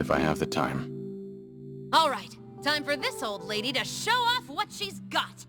if I have the time. All right, time for this old lady to show off what she's got.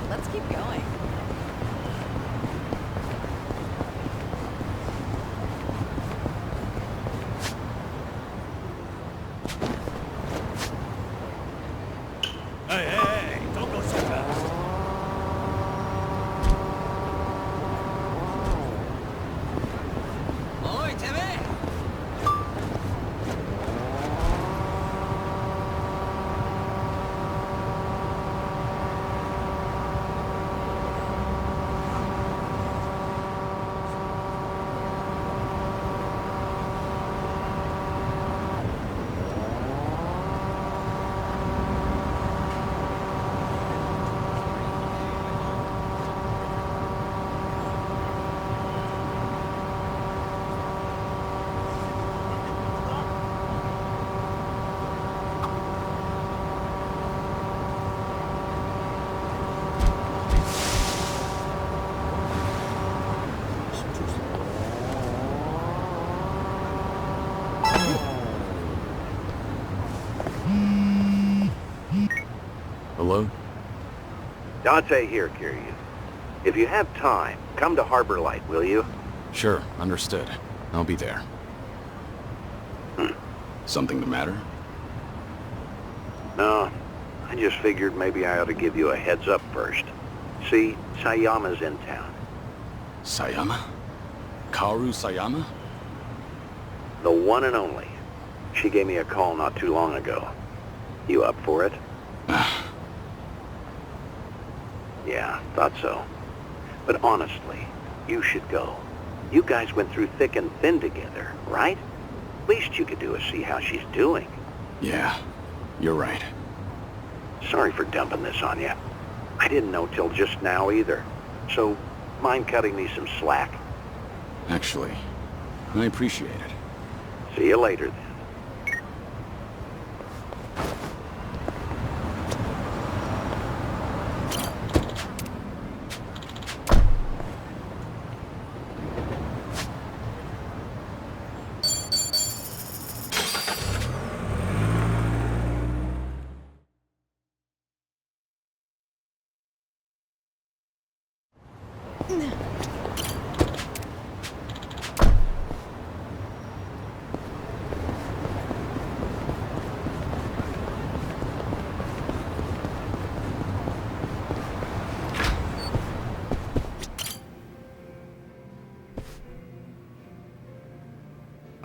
Let's keep going. Hey, don't go so fast. Oi, TV! Hello? Dante here, Kiryu. If you have time, come to Harbor Light, will you? Sure, understood. I'll be there. Something the matter? No, I just figured maybe I ought to give you a heads up first. See, Sayama's in town. Sayama? Kaoru Sayama? The one and only. She gave me a call not too long ago. You up for it? Yeah, thought so. But honestly, you should go. You guys went through thick and thin together, right? Least you could do is see how she's doing. Yeah, you're right. Sorry for dumping this on you. I didn't know till just now either. So, mind cutting me some slack? Actually, I appreciate it. See you later then.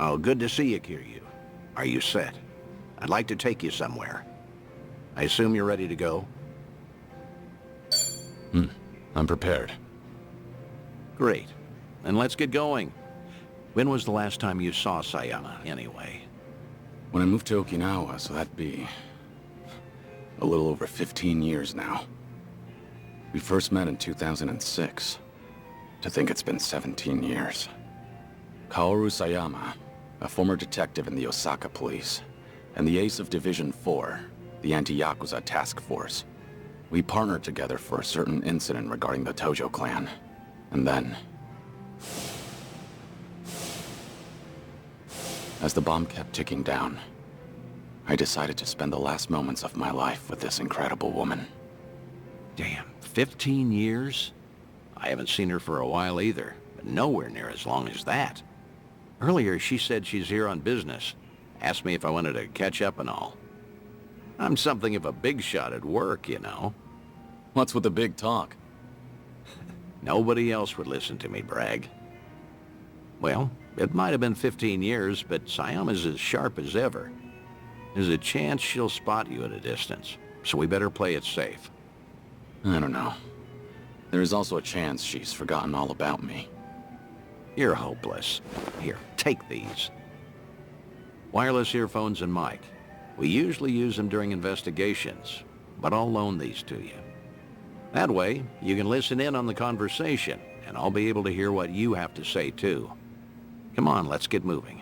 Oh, good to see you, Kiryu. Are you set? I'd like to take you somewhere. I assume you're ready to go? I'm prepared. Great. Then let's get going. When was the last time you saw Sayama, anyway? When I moved to Okinawa, so that'd be a little over 15 years now. We first met in 2006. To think it's been 17 years. Kaoru Sayama, a former detective in the Osaka police, and the ace of Division 4, the anti-Yakuza task force. We partnered together for a certain incident regarding the Tojo Clan. And then, as the bomb kept ticking down, I decided to spend the last moments of my life with this incredible woman. Damn, 15 years? I haven't seen her for a while either, but nowhere near as long as that. Earlier, she said she's here on business. Asked me if I wanted to catch up and all. I'm something of a big shot at work, you know. What's with the big talk? Nobody else would listen to me brag. Well, it might have been 15 years, but Sayama's as sharp as ever. There's a chance she'll spot you at a distance. so we better play it safe. I don't know. There is also a chance she's forgotten all about me. You're hopeless. Here, take these. Wireless earphones and mic. We usually use them during investigations, but I'll loan these to you. That way, you can listen in on the conversation, and I'll be able to hear what you have to say, too. Come on, let's get moving.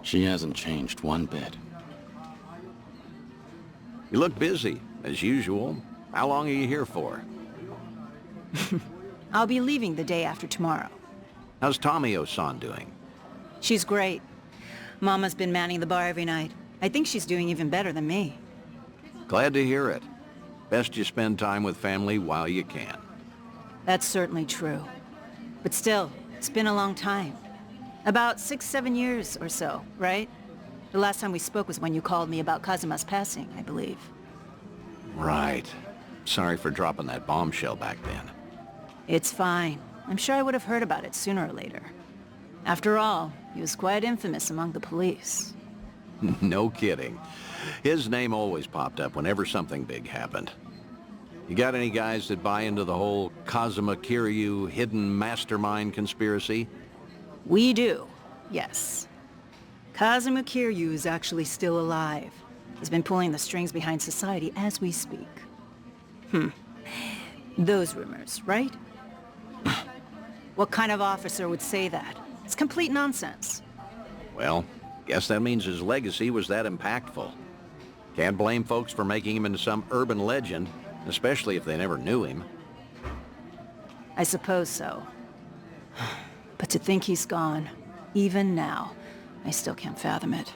She hasn't changed one bit. You look busy, as usual. How long are you here for? I'll be leaving the day after tomorrow. How's Tomio-san doing? She's great. Mama's been manning the bar every night. I think she's doing even better than me. Glad to hear it. Best you spend time with family while you can. That's certainly true. But still, it's been a long time. About 6-7 years or so, right? The last time we spoke was when you called me about Kazuma's passing, I believe. Right. Sorry for dropping that bombshell back then. It's fine. I'm sure I would have heard about it sooner or later. After all, he was quite infamous among the police. No kidding. His name always popped up whenever something big happened. You got any guys that buy into the whole Kamurcho Kiryu hidden mastermind conspiracy? We do, yes. Kamurcho Kiryu is actually still alive. He's been pulling the strings behind society as we speak. Those rumors, right? What kind of officer would say that? It's complete nonsense. Well, guess that means his legacy was that impactful. Can't blame folks for making him into some urban legend, especially if they never knew him. I suppose so. But to think he's gone, even now, I still can't fathom it.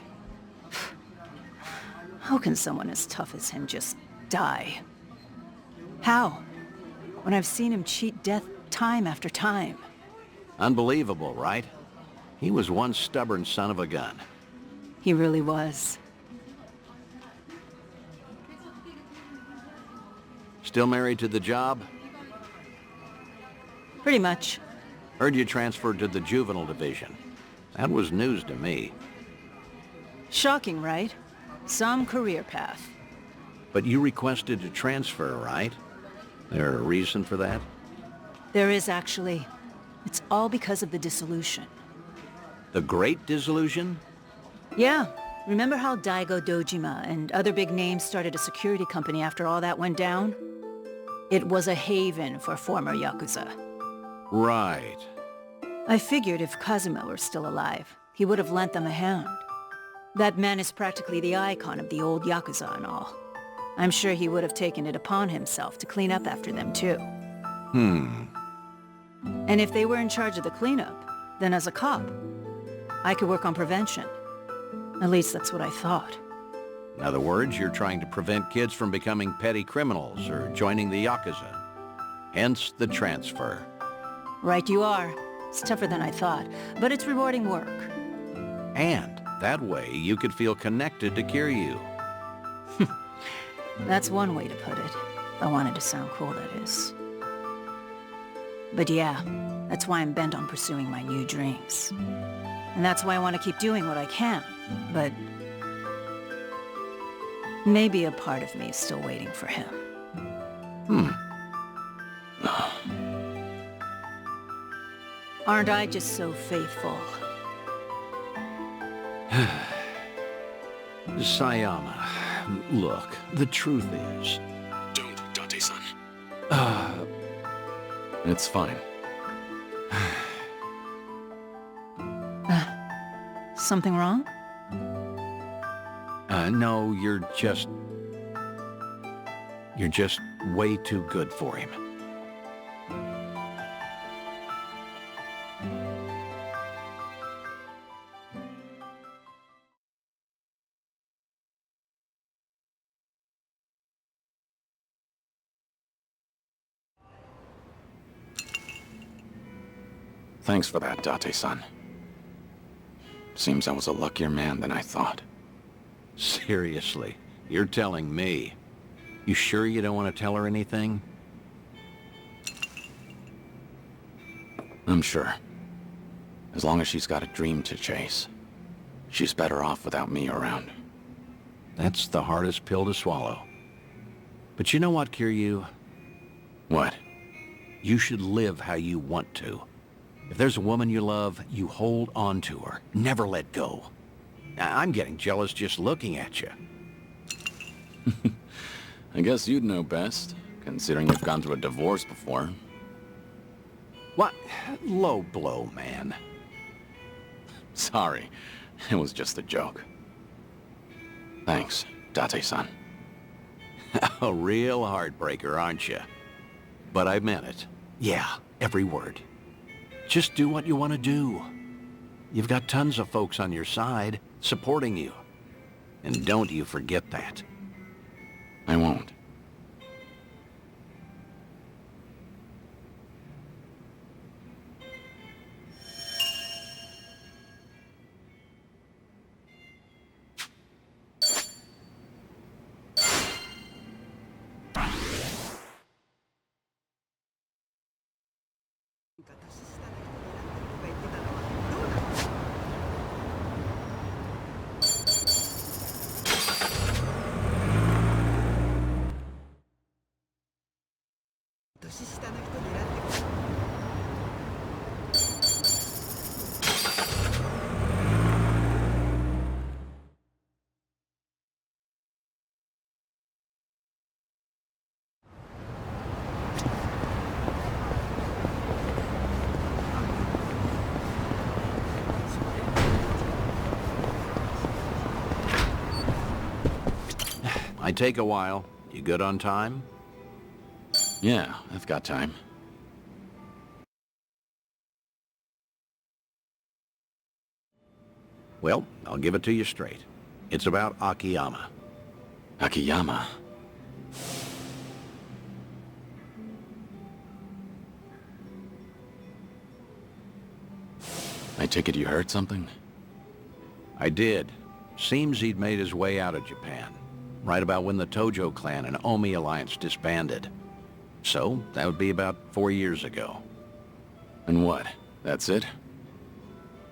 How can someone as tough as him just die? How? When I've seen him cheat death time after time. Unbelievable, right? He was one stubborn son of a gun. He really was. Still married to the job? Pretty much. Heard you transferred to the juvenile division. That was news to me. Shocking, right? Some career path. But you requested to transfer, right? There a reason for that? There is actually. It's all because of the dissolution. The Great Dissolution? Yeah. Remember how Daigo Dojima and other big names started a security company after all that went down? It was a haven for former Yakuza. Right. I figured if Kazuma were still alive, he would have lent them a hand. That man is practically the icon of the old Yakuza and all. I'm sure he would have taken it upon himself to clean up after them too. And if they were in charge of the cleanup, then as a cop, I could work on prevention. At least that's what I thought. In other words, you're trying to prevent kids from becoming petty criminals or joining the Yakuza. Hence the transfer. Right you are. It's tougher than I thought, but it's rewarding work. And that way you could feel connected to Kiryu. That's one way to put it. If I wanted to sound cool, that is. But yeah, that's why I'm bent on pursuing my new dreams. And that's why I want to keep doing what I can. But maybe a part of me is still waiting for him. Aren't I just so faithful? Sayama, look, the truth is... Don't, Dante-san. It's fine. Something wrong? No, you're just way too good for him. Thanks for that, Date-san. Seems I was a luckier man than I thought. Seriously, you're telling me. You sure you don't want to tell her anything? I'm sure. As long as she's got a dream to chase. She's better off without me around. That's the hardest pill to swallow. But you know what, Kiryu? What? You should live how you want to. If there's a woman you love, you hold on to her. Never let go. I'm getting jealous just looking at you. I guess you'd know best, considering you've gone through a divorce before. What? Low blow, man. Sorry, it was just a joke. Thanks, Date-san. A real heartbreaker, aren't you? But I meant it. Yeah, every word. Just do what you want to do. You've got tons of folks on your side, supporting you. And don't you forget that. I won't. I take a while. You good on time? Yeah, I've got time. Well, I'll give it to you straight. It's about Akiyama. Akiyama? I take it you heard something? I did. Seems he'd made his way out of Japan, right about when the Tojo Clan and Omi Alliance disbanded. So, that would be about 4 years ago. And what? That's it?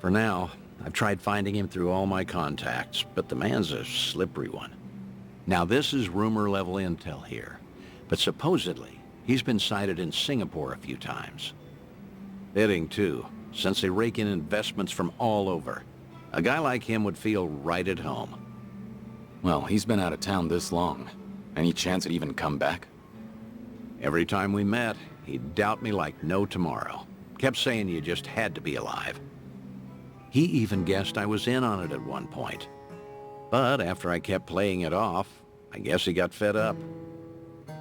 For now, I've tried finding him through all my contacts, but the man's a slippery one. Now this is rumor-level intel here, but supposedly, he's been sighted in Singapore a few times. Fitting too, since they rake in investments from all over. A guy like him would feel right at home. Well, he's been out of town this long. Any chance he'd even come back? Every time we met, he'd doubt me like no tomorrow. Kept saying you just had to be alive. He even guessed I was in on it at one point. But after I kept playing it off, I guess he got fed up.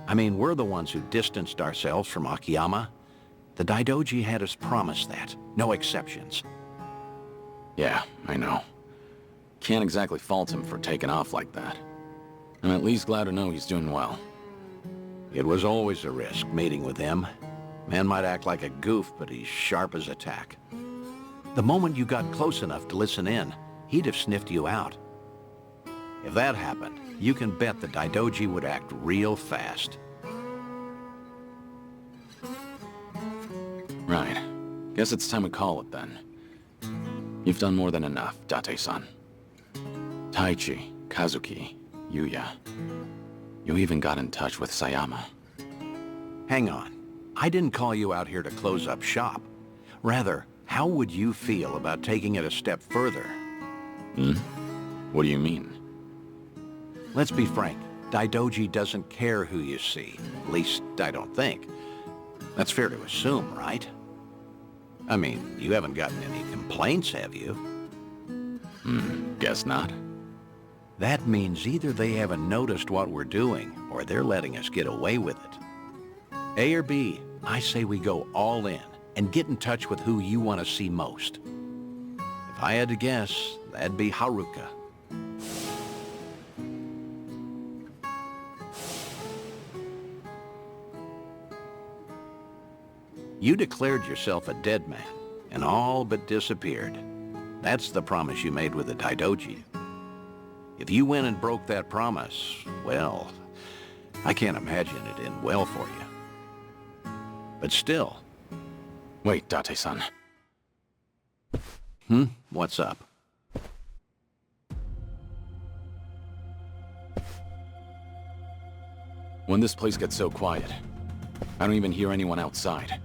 I mean, we're the ones who distanced ourselves from Akiyama. The Daidoji had us promise that. No exceptions. Yeah, I know. Can't exactly fault him for taking off like that. I'm at least glad to know he's doing well. It was always a risk, meeting with him. Man might act like a goof, but he's sharp as a tack. The moment you got close enough to listen in, he'd have sniffed you out. If that happened, you can bet the Daidoji would act real fast. Right. Guess it's time we call it then. You've done more than enough, Date-san. Taichi, Kazuki, Yuya. You even got in touch with Sayama. Hang on. I didn't call you out here to close up shop. Rather, how would you feel about taking it a step further? What do you mean? Let's be frank. Daidoji doesn't care who you see. At least, I don't think. That's fair to assume, right? I mean, you haven't gotten any complaints, have you? Guess not. That means either they haven't noticed what we're doing, or they're letting us get away with it. A or B, I say we go all in and get in touch with who you want to see most. If I had to guess, that'd be Haruka. You declared yourself a dead man. and all but disappeared. That's the promise you made with the Daidoji. If you went and broke that promise, well, I can't imagine it end well for you. But still. Wait, Date-san. What's up? When this place gets so quiet, I don't even hear anyone outside.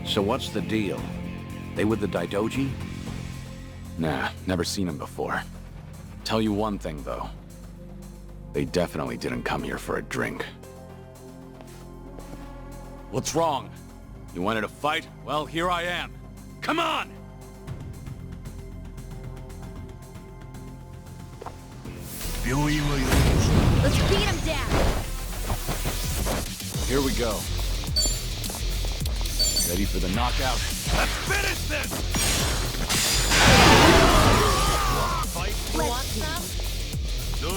So what's the deal? They with the Daidoji? Nah, never seen him before. Tell you one thing, though. They definitely didn't come here for a drink. What's wrong? You wanted to fight? Well, here I am. Come on! Let's beat him down! Here we go. Ready for the knockout? Let's finish this! You want some? No,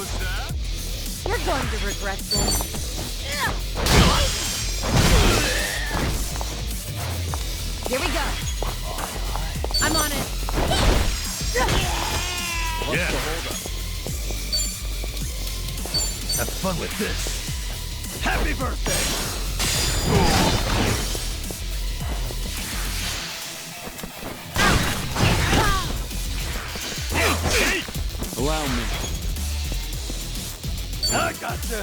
You're going to regret this. Here we go. I'm on it. Yeah. Have fun with this. Happy birthday! Allow me. I gotcha.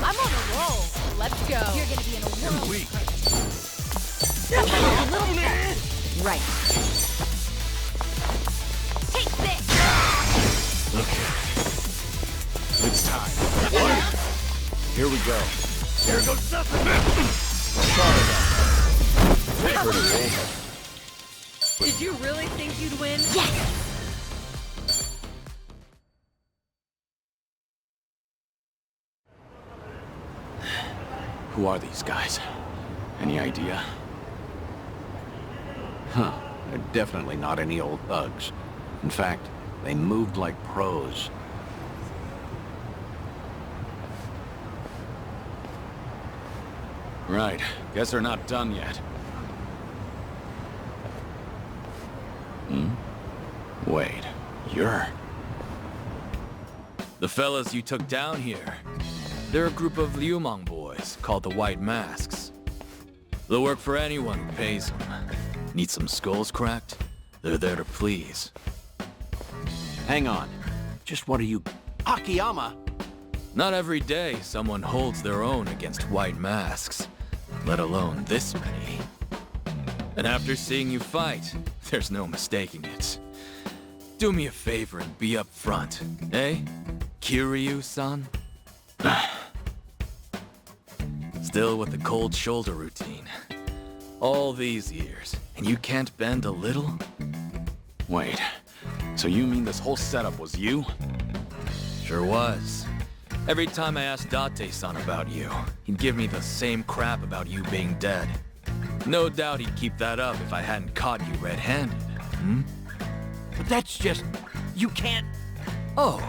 I'm on a roll. Let's go. You're gonna be in a whirl. Weak. Right. Take this! Okay. It's time. Here we go. Here goes nothing. Sorry about that. Pretty old. Did you really think you'd win? Yes! Who are these guys? Any idea? Huh. They're definitely not any old thugs. In fact, they moved like pros. Right. Guess they're not done yet. Wait. You're... The fellas you took down here. They're a group of Liumang boys called the White Masks. They'll work for anyone who pays them. Need some skulls cracked? They're there to please. Hang on. Just what are you... Akiyama? Not every day someone holds their own against White Masks, let alone this many. And after seeing you fight, there's no mistaking it. Do me a favor and be up front, eh? Kiryu-san? Still with the cold shoulder routine. All these years, and you can't bend a little? Wait. So you mean this whole setup was you? Sure was. Every time I asked Date-san about you, he'd give me the same crap about you being dead. No doubt he'd keep that up if I hadn't caught you red-handed, But that's just... You can't... Oh,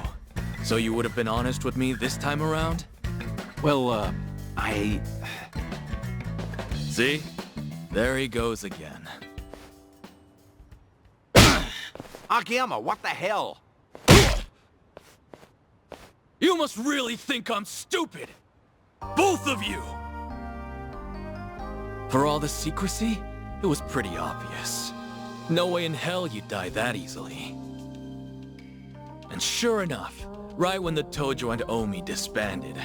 so you would have been honest with me this time around? Well, I... See? There he goes again. Akiyama, what the hell? You must really think I'm stupid! Both of you! For all the secrecy, it was pretty obvious. No way in hell you'd die that easily. And sure enough, right when the Tojo and Omi disbanded,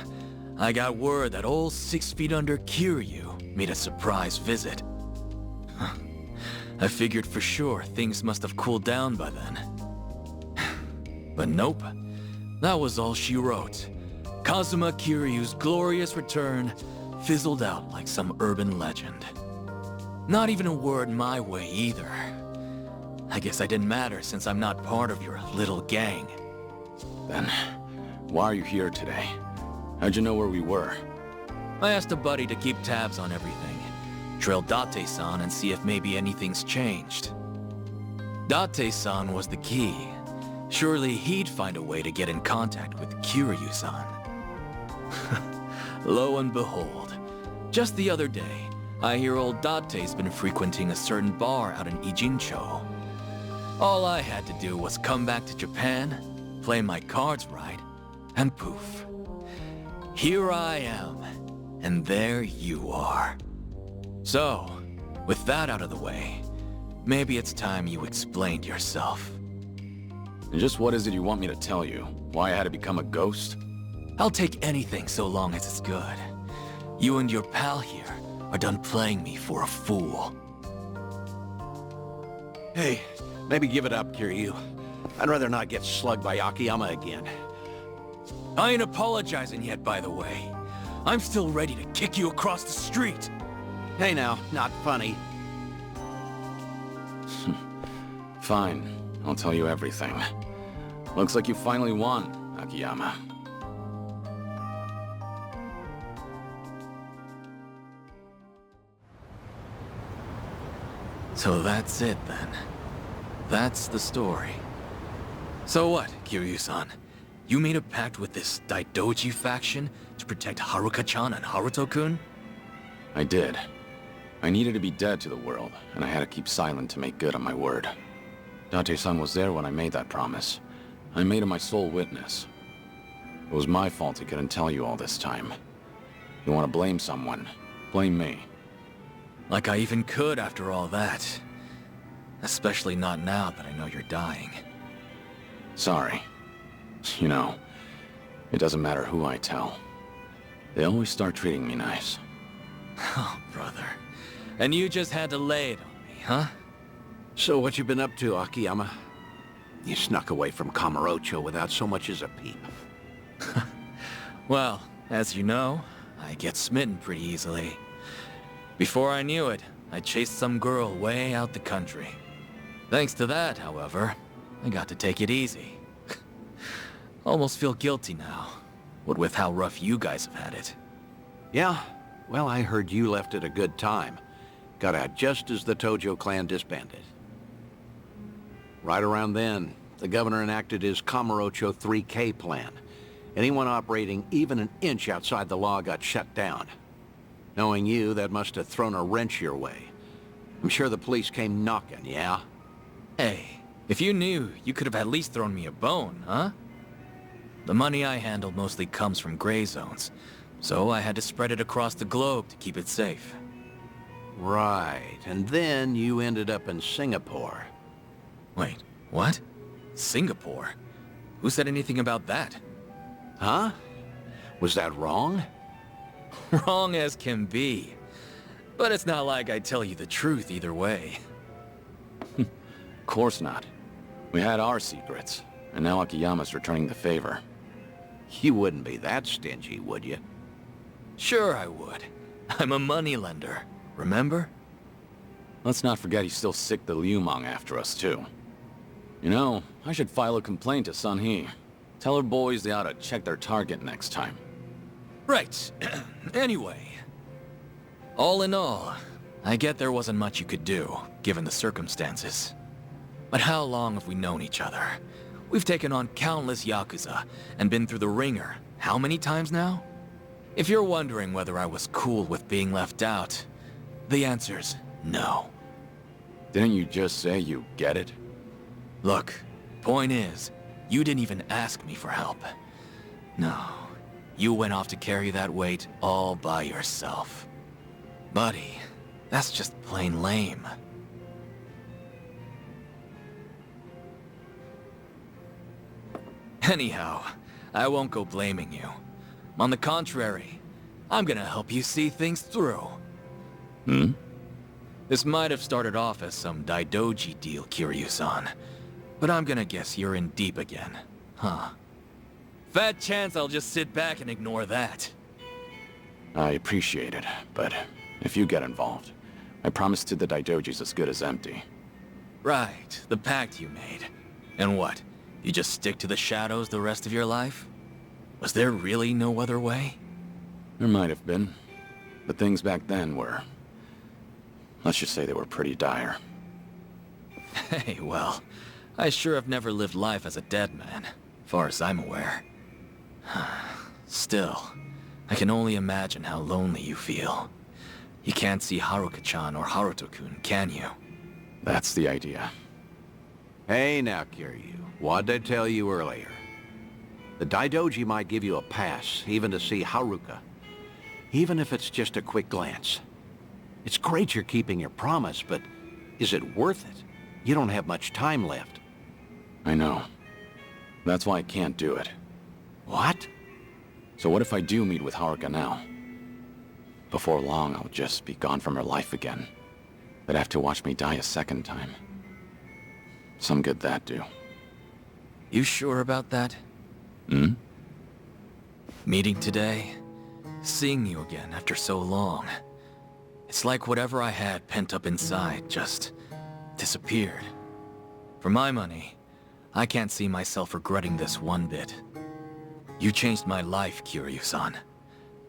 I got word that old 6 feet under Kiryu made a surprise visit. I figured for sure things must have cooled down by then. But nope. That was all she wrote. Kazuma Kiryu's glorious return fizzled out like some urban legend. Not even a word my way either. I guess I didn't matter since I'm not part of your little gang. Then, why are you here today? How'd you know where we were? I asked a buddy to keep tabs on everything. Trail Date-san and see if maybe anything's changed. Date-san was the key. Surely he'd find a way to get in contact with Kiryu-san. Lo and behold, just the other day, I hear old Date's been frequenting a certain bar out in Ijincho. All I had to do was come back to Japan, play my cards right, and poof. Here I am, and there you are. So, with that out of the way, maybe it's time you explained yourself. And just what is it you want me to tell you? Why I had to become a ghost? I'll take anything so long as it's good. You and your pal here are done playing me for a fool. Hey, maybe give it up, Kiryu. I'd rather not get slugged by Akiyama again. I ain't apologizing yet, by the way. I'm still ready to kick you across the street. Hey now, not funny. Fine, I'll tell you everything. Looks like you finally won, Akiyama. So that's it, then. That's the story. So what, Kiryu-san? You made a pact with this Daidoji faction to protect Haruka-chan and Haruto-kun? I did. I needed to be dead to the world, and I had to keep silent to make good on my word. Date-san was there when I made that promise. I made him my sole witness. It was my fault he couldn't tell you all this time. You want to blame someone? Blame me. Like I even could after all that. Especially not now that I know you're dying. Sorry. You know, it doesn't matter who I tell. They always start treating me nice. Oh, brother. And you just had to lay it on me, huh? So what you been up to, Akiyama? You snuck away from Kamurcho without so much as a peep. Well, as you know, I get smitten pretty easily. Before I knew it, I chased some girl way out the country. Thanks to that, however, I got to take it easy. Almost feel guilty now, what with how rough you guys have had it. Yeah? Well, I heard you left at a good time. Got out just as the Tojo Clan disbanded. Right around then, the governor enacted his Kamurcho 3K plan. Anyone operating even an inch outside the law got shut down. Knowing you, that must have thrown a wrench your way. I'm sure the police came knocking, yeah? Hey, if you knew, you could have at least thrown me a bone, huh? The money I handle mostly comes from gray zones, so I had to spread it across the globe to keep it safe. Right, and then you ended up in Singapore. Wait, what? Singapore? Who said anything about that? Huh? Was that wrong? Wrong as can be. But it's not like I tell you the truth either way. Of course not. We had our secrets, and now Akiyama's returning the favor. You wouldn't be that stingy, would you? Sure I would. I'm a moneylender, remember? Let's not forget he's still sick the Liumang after us, too. You know, I should file a complaint to Sunhee. Tell her boys they ought to check their target next time. Right. Anyway. All in all, I get there wasn't much you could do, given the circumstances. But how long have we known each other? We've taken on countless Yakuza, and been through the ringer, how many times now? If you're wondering whether I was cool with being left out, the answer's no. Didn't you just say you get it? Look, point is, you didn't even ask me for help. No, you went off to carry that weight all by yourself. Buddy, that's just plain lame. Anyhow, I won't go blaming you. On the contrary, I'm gonna help you see things through. Hmm? This might have started off as some Daidoji deal, Kiryu-san. But I'm gonna guess you're in deep again, huh? Fat chance I'll just sit back and ignore that. I appreciate it, but if you get involved, I promise to the Daidoji's as good as empty. Right, the pact you made. And what, you just stick to the shadows the rest of your life? Was there really no other way? There might have been, but things back then were... let's just say they were pretty dire. Hey, well, I sure have never lived life as a dead man, far as I'm aware. Still, I can only imagine how lonely you feel. You can't see Haruka-chan or Haruto-kun, can you? That's the idea. Hey now, Kiryu. What'd I tell you earlier? The Daidoji might give you a pass, even to see Haruka. Even if it's just a quick glance. It's great you're keeping your promise, but is it worth it? You don't have much time left. I know. That's why I can't do it. What? So what if I do meet with Haruka now? Before long, I'll just be gone from her life again. They'd have to watch me die a second time. Some good that do. You sure about that? Hmm? Meeting today, seeing you again after so long. It's like whatever I had pent up inside just disappeared. For my money, I can't see myself regretting this one bit. You changed my life, Kiryu-san.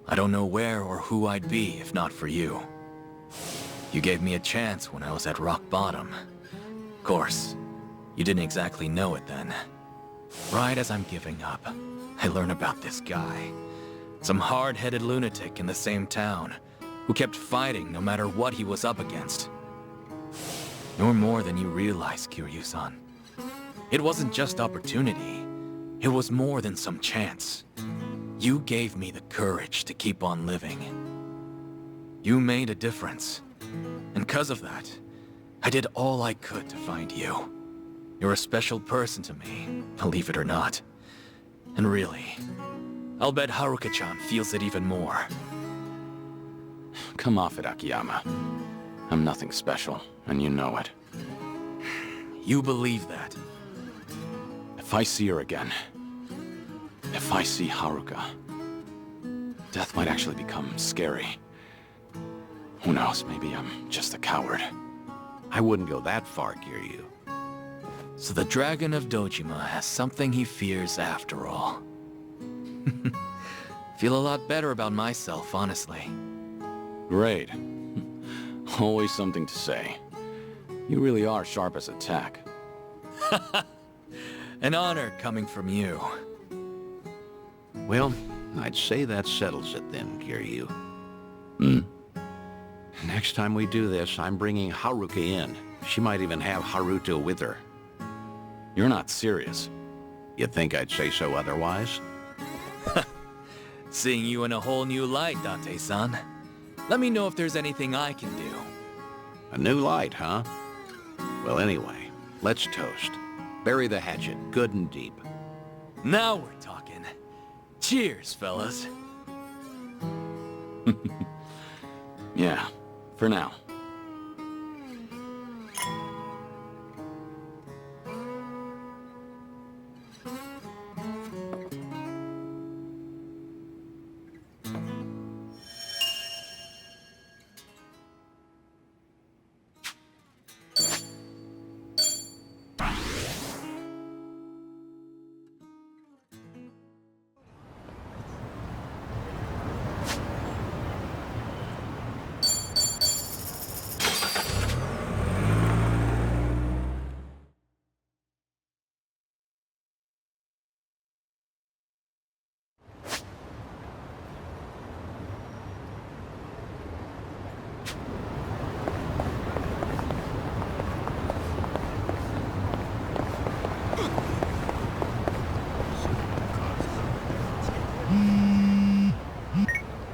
I don't know where or who I'd be if not for you. You gave me a chance when I was at rock bottom. Of course, you didn't exactly know it then. Right as I'm giving up, I learn about this guy. Some hard-headed lunatic in the same town, who kept fighting no matter what he was up against. You're more than you realize, Kiryu-san. It wasn't just opportunity. It was more than some chance. You gave me the courage to keep on living. You made a difference. And because of that, I did all I could to find you. You're a special person to me, believe it or not. And really, I'll bet Haruka-chan feels it even more. Come off it, Akiyama. I'm nothing special, and you know it. You believe that? If I see her again, if I see Haruka, death might actually become scary. Who knows, maybe I'm just a coward. I wouldn't go that far, Kiryu. So the Dragon of Dojima has something he fears after all. Feel a lot better about myself, honestly. Great. Always something to say. You really are sharp as a tack. An honor coming from you. Well, I'd say that settles it then, Kiryu. Hmm? Next time we do this, I'm bringing Haruka in. She might even have Haruto with her. You're not serious. You'd think I'd say so otherwise? Seeing you in a whole new light, Date-san. Let me know if there's anything I can do. A new light, huh? Well, anyway, let's toast. Bury the hatchet good and deep. Now we're talking. Cheers, fellas. Yeah, for now.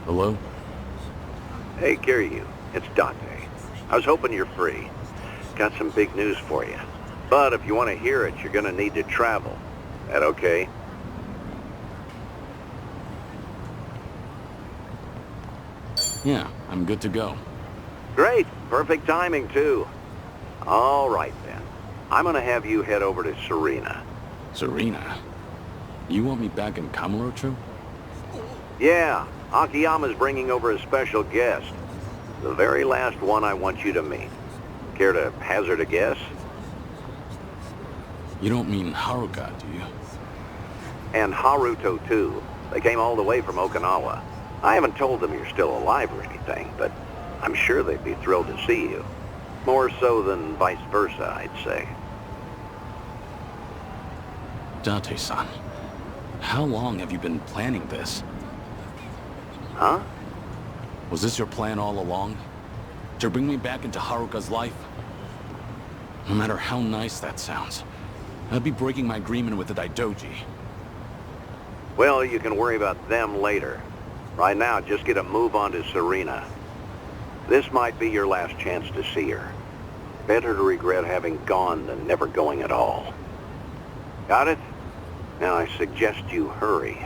Hello? Hey, Kiryu. It's Date. I was hoping you're free. Got some big news for you. But if you want to hear it, you're going to need to travel. That okay? Yeah, I'm good to go. Great. Perfect timing, too. All right, then. I'm going to have you head over to Serena. Serena? You want me back in Kamurcho? Yeah. Akiyama's bringing over a special guest. The very last one I want you to meet. Care to hazard a guess? You don't mean Haruka, do you? And Haruto, too. They came all the way from Okinawa. I haven't told them you're still alive or anything, but I'm sure they'd be thrilled to see you. More so than vice versa, I'd say. Date-san, how long have you been planning this? Huh? Was this your plan all along? To bring me back into Haruka's life? No matter how nice that sounds, I'd be breaking my agreement with the Daidoji. Well, you can worry about them later. Right now, just get a move on to Serena. This might be your last chance to see her. Better to regret having gone than never going at all. Got it? Now I suggest you hurry.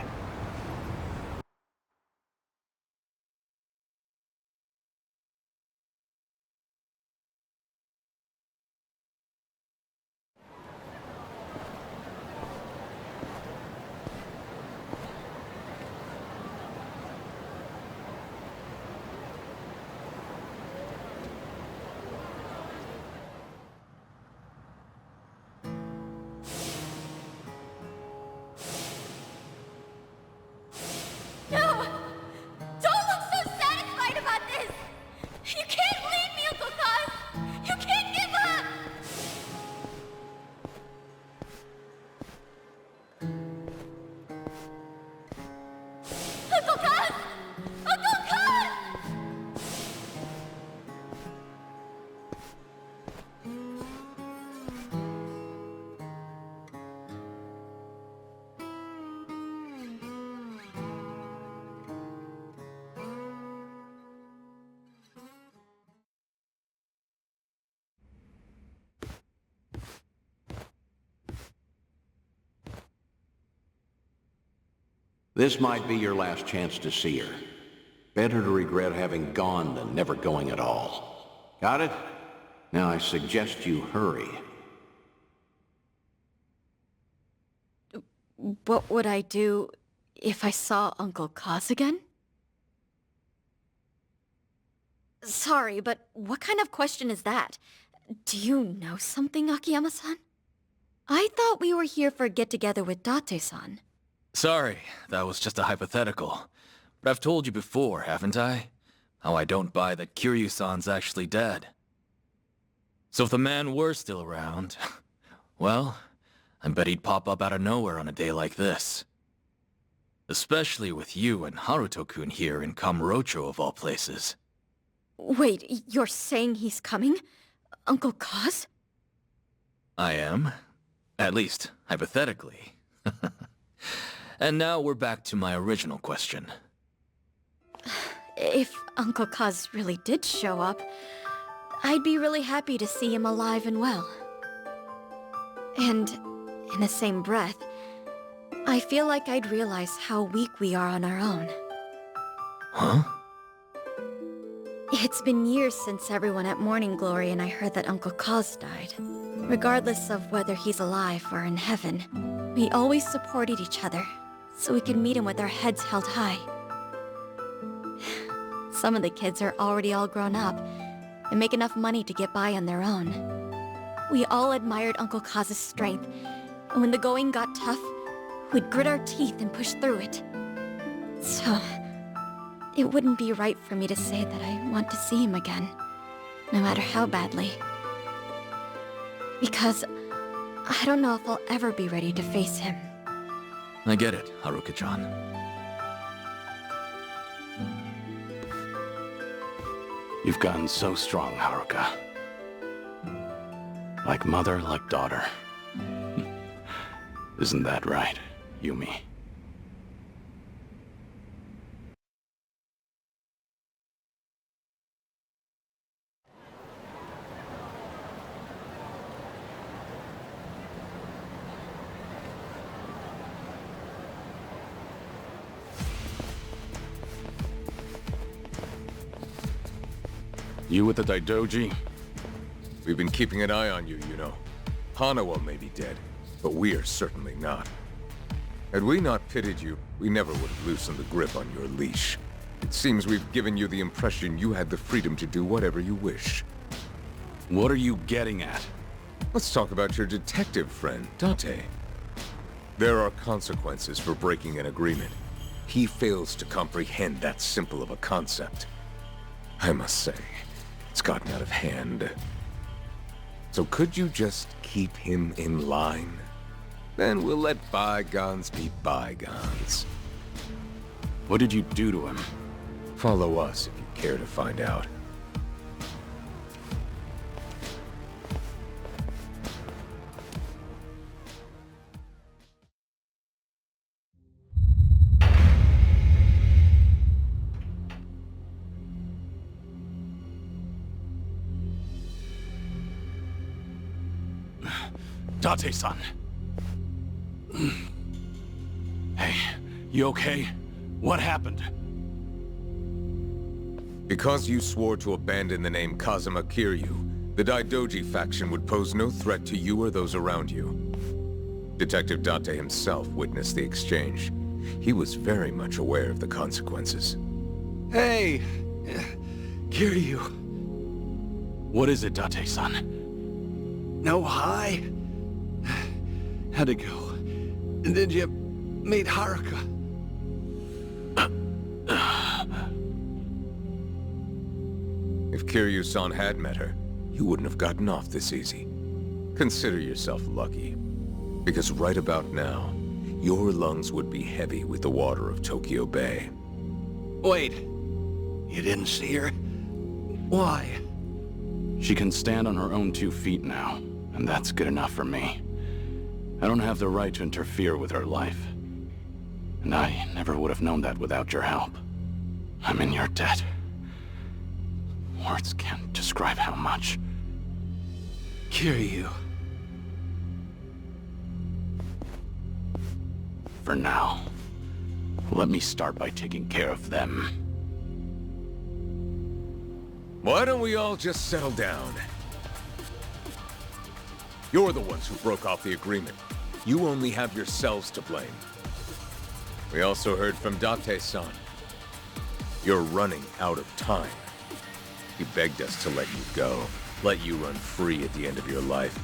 This might be your last chance to see her. Better to regret having gone than never going at all. Got it? Now I suggest you hurry. What would I do if I saw Uncle Kaz again? Sorry, but what kind of question is that? Do you know something, Akiyama-san? I thought we were here for a get-together with Date-san. Sorry, that was just a hypothetical. But I've told you before, haven't I? How I don't buy that Kiryu-san's actually dead. So if the man were still around, well, I bet he'd pop up out of nowhere on a day like this. Especially with you and Haruto-kun here in Kamurcho of all places. Wait, you're saying he's coming? Uncle Kaz? I am. At least, hypothetically. And now we're back to my original question. If Uncle Kaz really did show up, I'd be really happy to see him alive and well. And in the same breath, I feel like I'd realize how weak we are on our own. Huh? It's been years since everyone at Morning Glory and I heard that Uncle Kaz died. Regardless of whether he's alive or in heaven, we always supported each other, so we could meet him with our heads held high. Some of the kids are already all grown up and make enough money to get by on their own. We all admired Uncle Kaz's strength, and when the going got tough, we'd grit our teeth and push through it. So, it wouldn't be right for me to say that I want to see him again, no matter how badly. Because I don't know if I'll ever be ready to face him. I get it, Haruka-chan. You've gotten so strong, Haruka. Like mother, like daughter. Isn't that right, Yumi? You with the Daidoji? We've been keeping an eye on you, you know. Hanawa may be dead, but we are certainly not. Had we not pitied you, we never would have loosened the grip on your leash. It seems we've given you the impression you had the freedom to do whatever you wish. What are you getting at? Let's talk about your detective friend, Date. There are consequences for breaking an agreement. he fails to comprehend that simple of a concept. I must say, it's gotten out of hand. So could you just keep him in line? Then we'll let bygones be bygones. What did you do to him? Follow us if you care to find out. Date-san. Hey, you okay? What happened? Because you swore to abandon the name Kazuma Kiryu, the Daidoji faction would pose no threat to you or those around you. Detective Date himself witnessed the exchange. He was very much aware of the consequences. Hey! Kiryu. What is it, Date-san? No hi? How'd it go? Did you meet Haruka? If Kiryu-san had met her, you wouldn't have gotten off this easy. Consider yourself lucky. Because right about now, your lungs would be heavy with the water of Tokyo Bay. Wait. You didn't see her? Why? She can stand on her own 2 feet now, and that's good enough for me. I don't have the right to interfere with her life. And I never would have known that without your help. I'm in your debt. Words can't describe how much. Kiryu. For now, let me start by taking care of them. Why don't we all just settle down? You're the ones who broke off the agreement. You only have yourselves to blame. We also heard from Date-san. You're running out of time. He begged us to let you go, let you run free at the end of your life.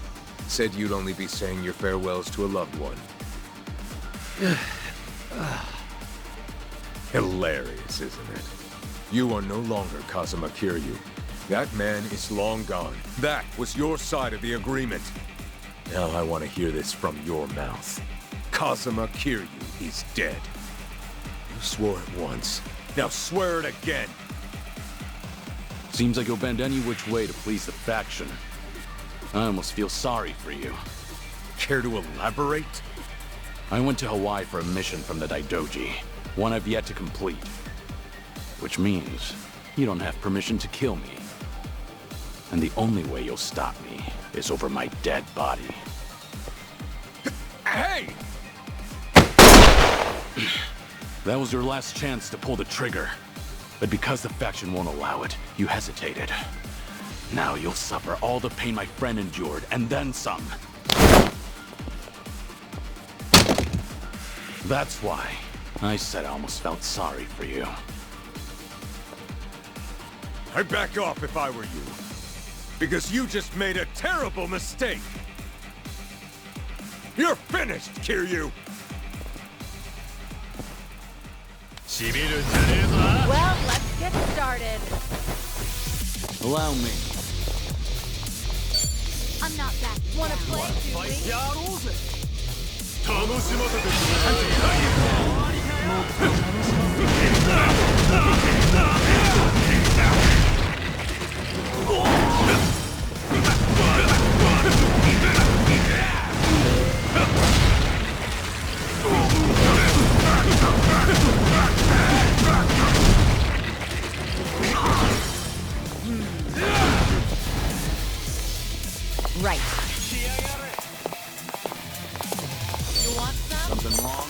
Said you'd only be saying your farewells to a loved one. Hilarious, isn't it? You are no longer Kazuma Kiryu. That man is long gone. That was your side of the agreement. Now I want to hear this from your mouth. Kazuma Kiryu is dead. You swore it once. Now swear it again. Seems like you'll bend any which way to please the faction. I almost feel sorry for you. Care to elaborate? I went to Hawaii for a mission from the Daidoji, one I've yet to complete. Which means you don't have permission to kill me. And the only way you'll stop me is over my dead body. Hey! That was your last chance to pull the trigger. But because the faction won't allow it, you hesitated. Now you'll suffer all the pain my friend endured, and then some. That's why I said I almost felt sorry for you. I'd back off if I were you. Because you just made a terrible mistake. You're finished, Kiryu! Well, let's get started. Allow me. I'm not that. Wanna play, do we? Right. You want some? Something wrong?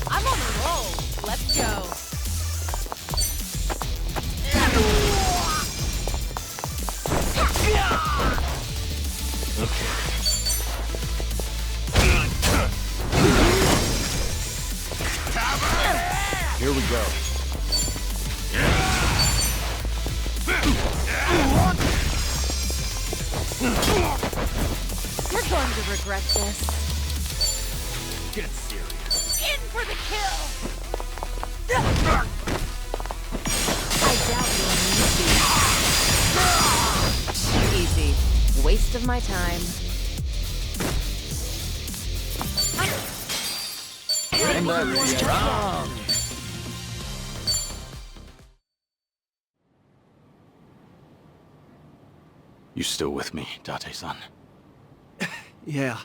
I'm on the roll. Let's go. Here we go. going to regret this. Get serious. In for the kill! I doubt you'll need these. Easy. Waste of my time. You still with me, Date-san? Yeah.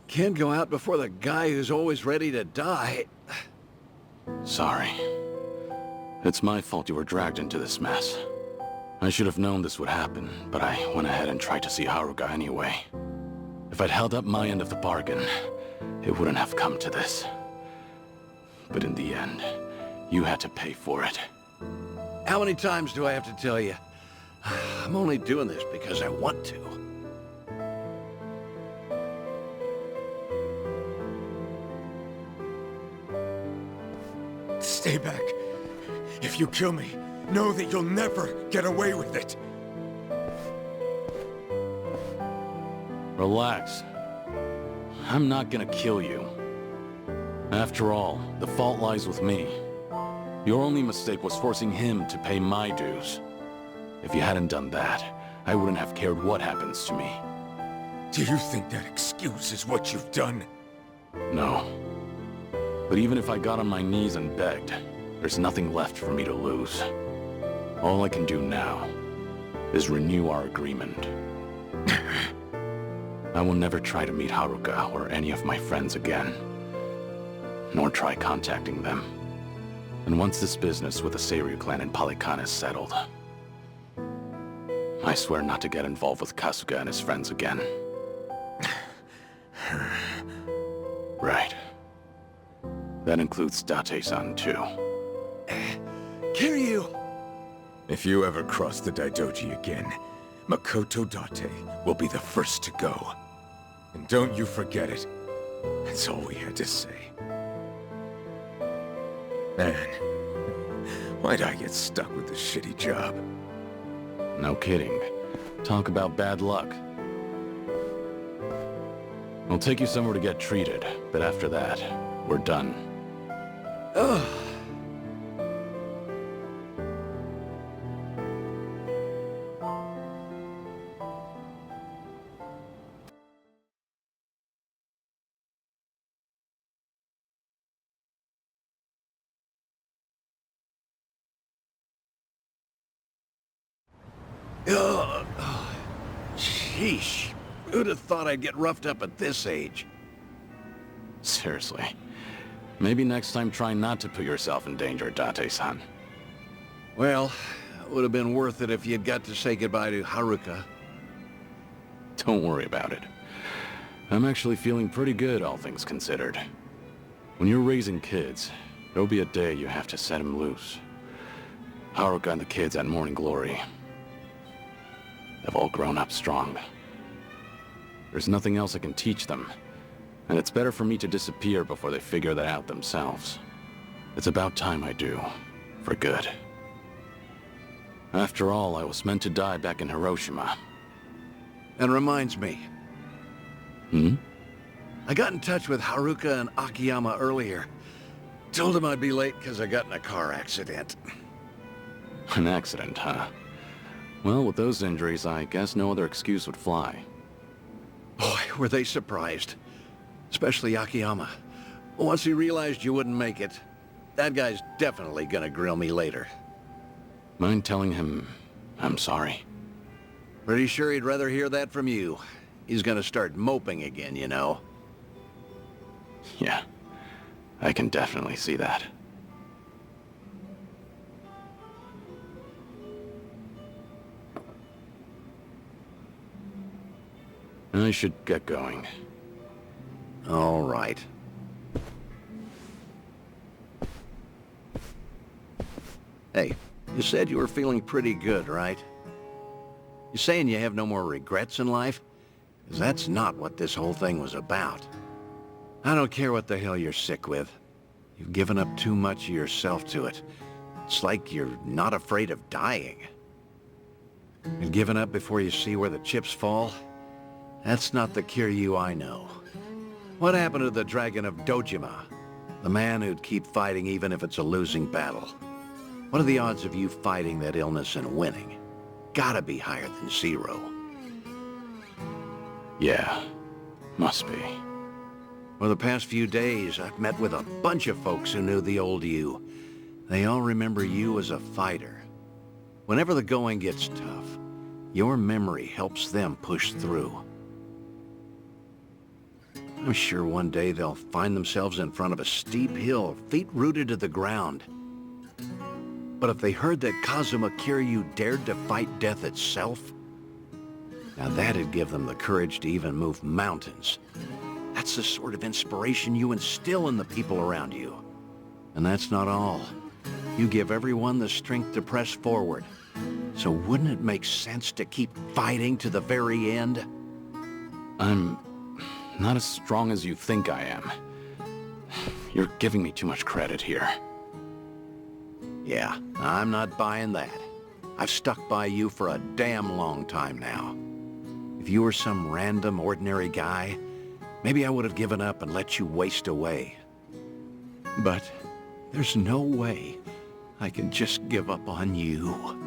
Can't go out before the guy who's always ready to die. Sorry. It's my fault you were dragged into this mess. I should have known this would happen, but I went ahead and tried to see Haruka anyway. If I'd held up my end of the bargain, it wouldn't have come to this. But in the end, you had to pay for it. How many times do I have to tell you? I'm only doing this because I want to. Stay back. If you kill me, know that you'll never get away with it. Relax. I'm not gonna kill you. After all, the fault lies with me. Your only mistake was forcing him to pay my dues. If you hadn't done that, I wouldn't have cared what happens to me. Do you think that excuses what you've done? No. But even if I got on my knees and begged, there's nothing left for me to lose. All I can do now is renew our agreement. I will never try to meet Haruka or any of my friends again, nor try contacting them. And once this business with the Seiryu clan in Polycon is settled, I swear not to get involved with Kasuga and his friends again. Right. That includes Date-san too. Kiryu! If you ever cross the Daidoji again, Makoto Date will be the first to go. And don't you forget it. That's all we had to say. Man, why'd I get stuck with this shitty job? No kidding. Talk about bad luck. I'll take you somewhere to get treated, but after that, we're done. Ugh. Sheesh. Who'd have thought I'd get roughed up at this age? Seriously. Maybe next time try not to put yourself in danger, Date-san. Well, it would have been worth it if you'd got to say goodbye to Haruka. Don't worry about it. I'm actually feeling pretty good, all things considered. When you're raising kids, there'll be a day you have to set them loose. Haruka and the kids at Morning Glory, they've all grown up strong. There's nothing else I can teach them, and it's better for me to disappear before they figure that out themselves. It's about time I do, for good. After all, I was meant to die back in Hiroshima. That reminds me. Hmm? I got in touch with Haruka and Akiyama earlier. Told them I'd be late because I got in a car accident. An accident, huh? Well, with those injuries, I guess no other excuse would fly. Boy, were they surprised. Especially Akiyama. Once he realized you wouldn't make it, that guy's definitely gonna grill me later. Mind telling him I'm sorry? Pretty sure he'd rather hear that from you. He's gonna start moping again, you know. Yeah, I can definitely see that. I should get going. All right. Hey, you said you were feeling pretty good, right? You saying you have no more regrets in life? 'Cause that's not what this whole thing was about. I don't care what the hell you're sick with. You've given up too much of yourself to it. It's like you're not afraid of dying. And giving up before you see where the chips fall? That's not the Kiryu I know. What happened to the Dragon of Dojima? The man who'd keep fighting even if it's a losing battle. What are the odds of you fighting that illness and winning? Gotta be higher than 0. Yeah, must be. For the past few days, I've met with a bunch of folks who knew the old you. They all remember you as a fighter. Whenever the going gets tough, your memory helps them push through. I'm sure one day they'll find themselves in front of a steep hill, feet rooted to the ground. But if they heard that Kazuma Kiryu dared to fight death itself, now that'd give them the courage to even move mountains. That's the sort of inspiration you instill in the people around you. And that's not all. You give everyone the strength to press forward. So wouldn't it make sense to keep fighting to the very end? I'm not as strong as you think I am. You're giving me too much credit here. Yeah, I'm not buying that. I've stuck by you for a damn long time now. If you were some random, ordinary guy, maybe I would have given up and let you waste away. But there's no way I can just give up on you.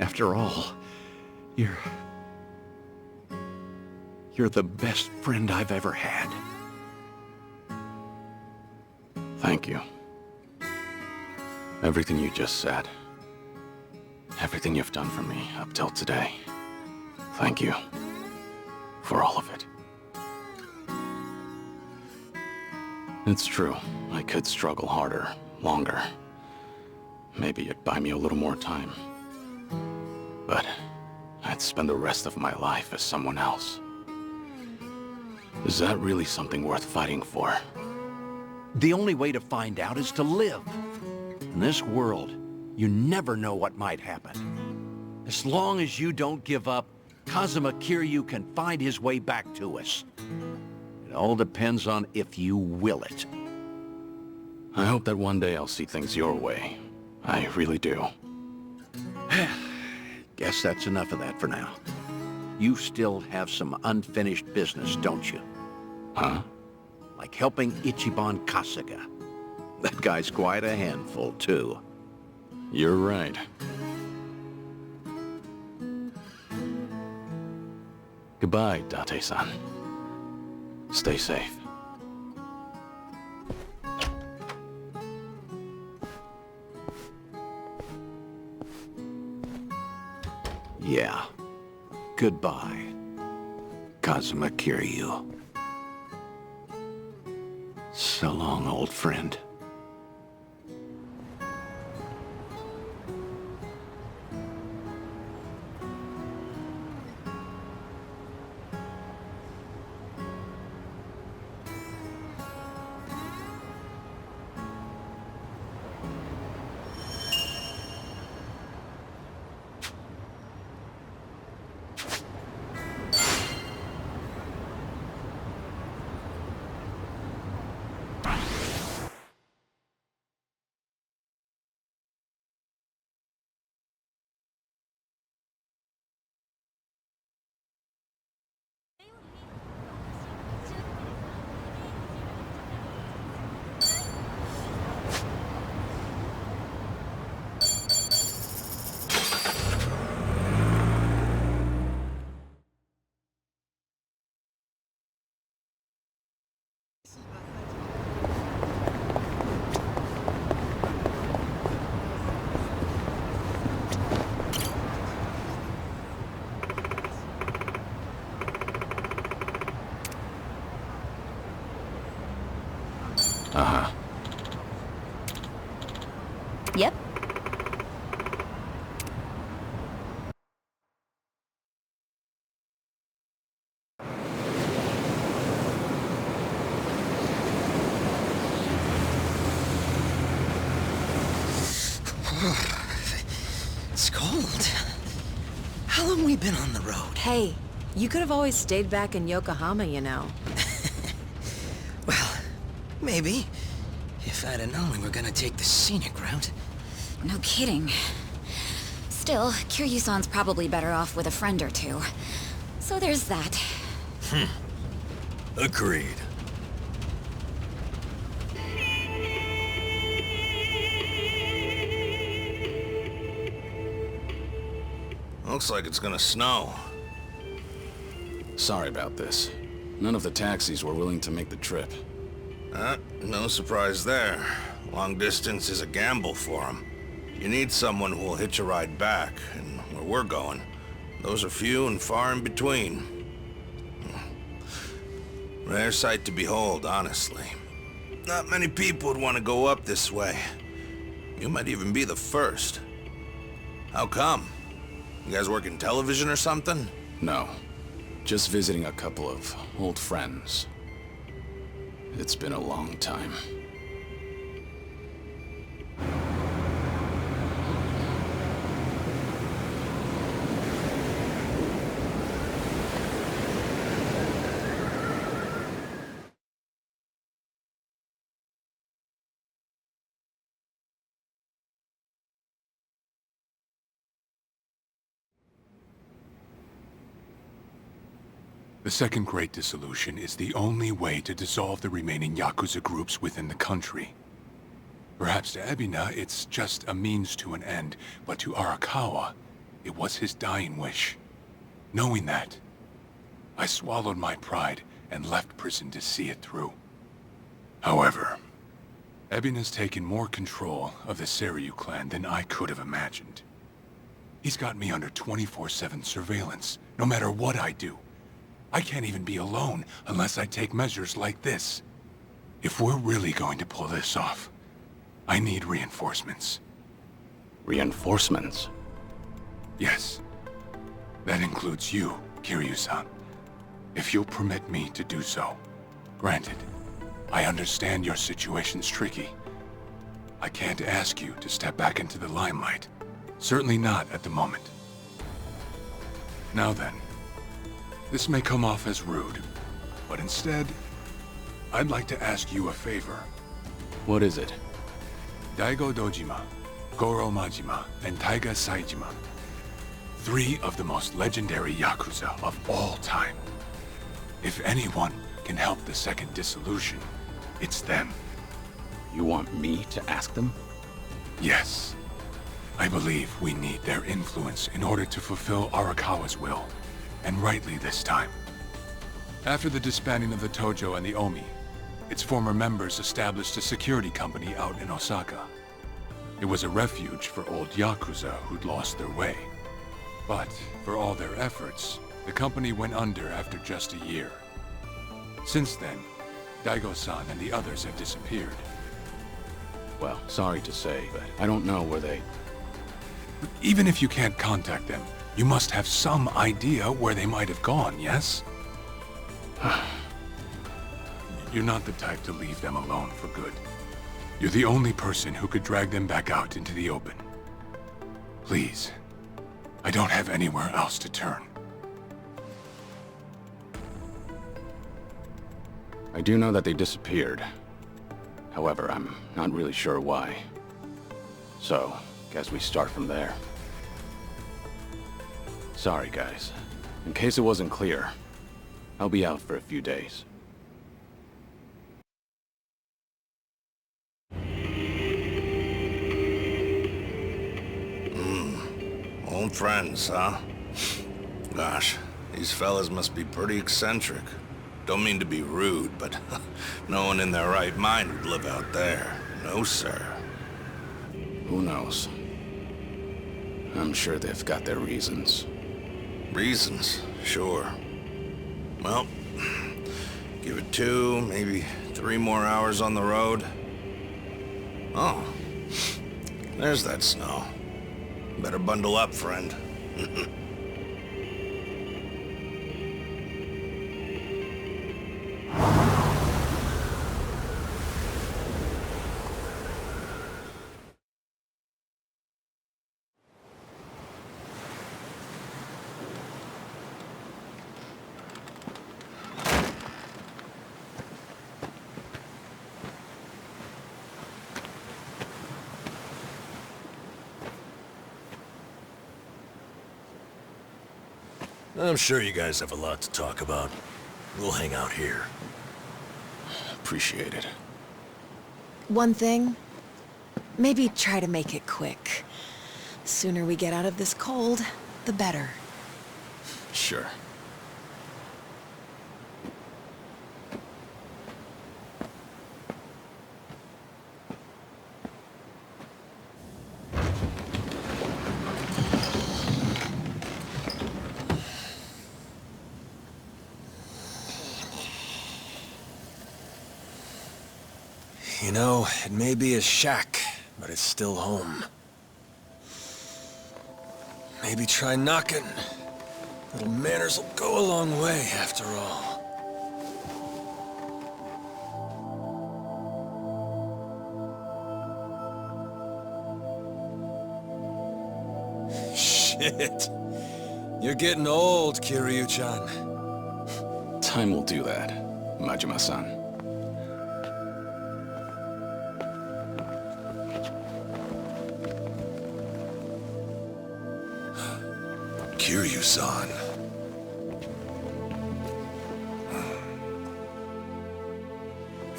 After all, you're the best friend I've ever had. Thank you. Everything you just said. Everything you've done for me up till today. Thank you. For all of it. It's true. I could struggle harder, longer. Maybe it'd buy me a little more time. But I'd spend the rest of my life as someone else. Is that really something worth fighting for? The only way to find out is to live. In this world, you never know what might happen. As long as you don't give up, Kazuma Kiryu can find his way back to us. It all depends on if you will it. I hope that one day I'll see things your way. I really do. Guess that's enough of that for now. You still have some unfinished business, don't you? Huh? Like helping Ichiban Kasuga. That guy's quite a handful, too. You're right. Goodbye, Date-san. Stay safe. Yeah. Goodbye, Kazuma Kiryu. So long, old friend. Uh-huh. Yep. It's cold. How long we been on the road? Hey, you could have always stayed back in Yokohama, you know. Well, maybe. If I'd have known we were gonna take the scenic route. No kidding. Still, Kiryu-san's probably better off with a friend or two. So there's that. Agreed. Looks like it's gonna snow. Sorry about this. None of the taxis were willing to make the trip. No surprise there. Long distance is a gamble for them. You need someone who will hitch a ride back, and where we're going, those are few and far in between. Rare sight to behold, honestly. Not many people would want to go up this way. You might even be the first. How come? You guys work in television or something? No. Just visiting a couple of old friends. It's been a long time. The Second Great Dissolution is the only way to dissolve the remaining Yakuza groups within the country. Perhaps to Ebina, it's just a means to an end, but to Arakawa, it was his dying wish. Knowing that, I swallowed my pride and left prison to see it through. However, Ebina's taken more control of the Kiryu clan than I could have imagined. He's got me under 24/7 surveillance, no matter what I do. I can't even be alone unless I take measures like this. If we're really going to pull this off, I need reinforcements. Reinforcements? Yes. That includes you, Kiryu-san. If you'll permit me to do so. Granted, I understand your situation's tricky. I can't ask you to step back into the limelight. Certainly not at the moment. Now then. This may come off as rude, but instead, I'd like to ask you a favor. What is it? Daigo Dojima, Goro Majima, and Taiga Saijima. 3 of the most legendary Yakuza of all time. If anyone can help the Second Dissolution, it's them. You want me to ask them? Yes. I believe we need their influence in order to fulfill Arakawa's will. And rightly this time. After the disbanding of the Tojo and the Omi, its former members established a security company out in Osaka. It was a refuge for old Yakuza who'd lost their way. But for all their efforts, the company went under after just a year. Since then, Daigo-san and the others have disappeared. Well, sorry to say, but I don't know where they... But even if you can't contact them, you must have some idea where they might have gone, yes? You're not the type to leave them alone for good. You're the only person who could drag them back out into the open. Please, I don't have anywhere else to turn. I do know that they disappeared. However, I'm not really sure why. So, guess we start from there. Sorry, guys. In case it wasn't clear, I'll be out for a few days. Old friends, huh? Gosh, these fellas must be pretty eccentric. Don't mean to be rude, but no one in their right mind would live out there. No, sir. Who knows? I'm sure they've got their reasons. Reasons, sure. Well, give it 2, maybe 3 more hours on the road. Oh, there's that snow. Better bundle up, friend. I'm sure you guys have a lot to talk about. We'll hang out here. Appreciate it. One thing, maybe try to make it quick. Sooner we get out of this cold, the better. Sure. You know, it may be a shack, but it's still home. Maybe try knocking. Little manners will go a long way, after all. Shit. You're getting old, Kiryu-chan. Time will do that, Majima-san. Kiryu-san.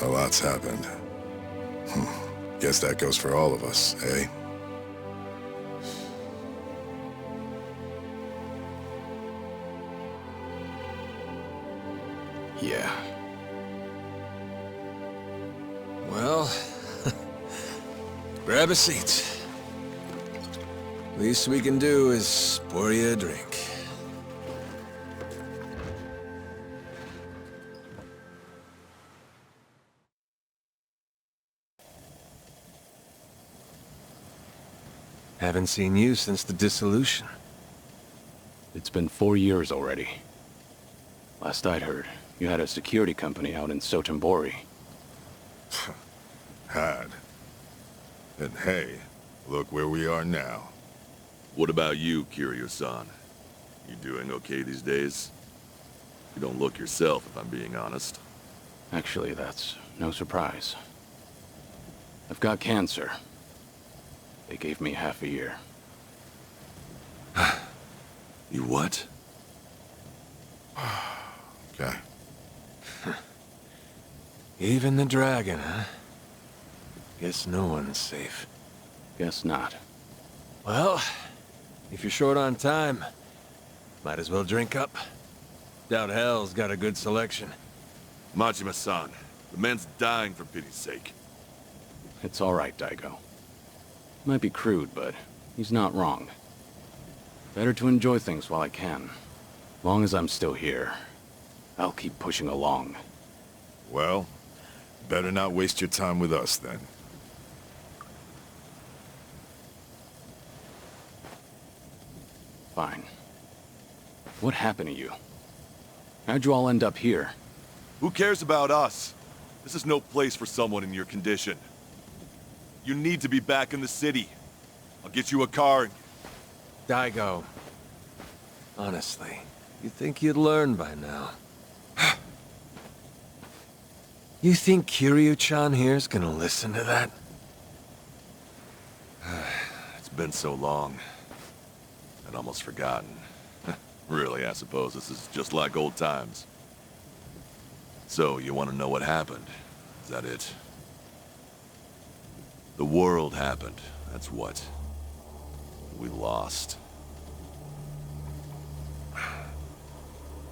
A lot's happened. Guess that goes for all of us, eh? Yeah. Well, grab a seat. Least we can do is pour you a drink. Haven't seen you since the dissolution. It's been 4 years already. Last I'd heard, you had a security company out in Sotenbori. Had. And hey, look where we are now. What about you, Kiryu-san? You doing okay these days? You don't look yourself, if I'm being honest. Actually, that's no surprise. I've got cancer. They gave me half a year. You what? Okay. Even the dragon, huh? Guess no one's safe. Guess not. Well, if you're short on time, might as well drink up. Doubt hell's got a good selection. Majima-san, the man's dying for pity's sake. It's all right, Daigo. Might be crude, but he's not wrong. Better to enjoy things while I can. Long as I'm still here, I'll keep pushing along. Well, better not waste your time with us, then. Fine. What happened to you? How'd you all end up here? Who cares about us? This is no place for someone in your condition. You need to be back in the city. I'll get you a car and... Daigo. Honestly, you'd think you'd learn by now. You think Kiryu-chan here's gonna listen to that? It's been so long. I'd almost forgotten. Really, I suppose this is just like old times. So, you want to know what happened? Is that it? The world happened, that's what. We lost.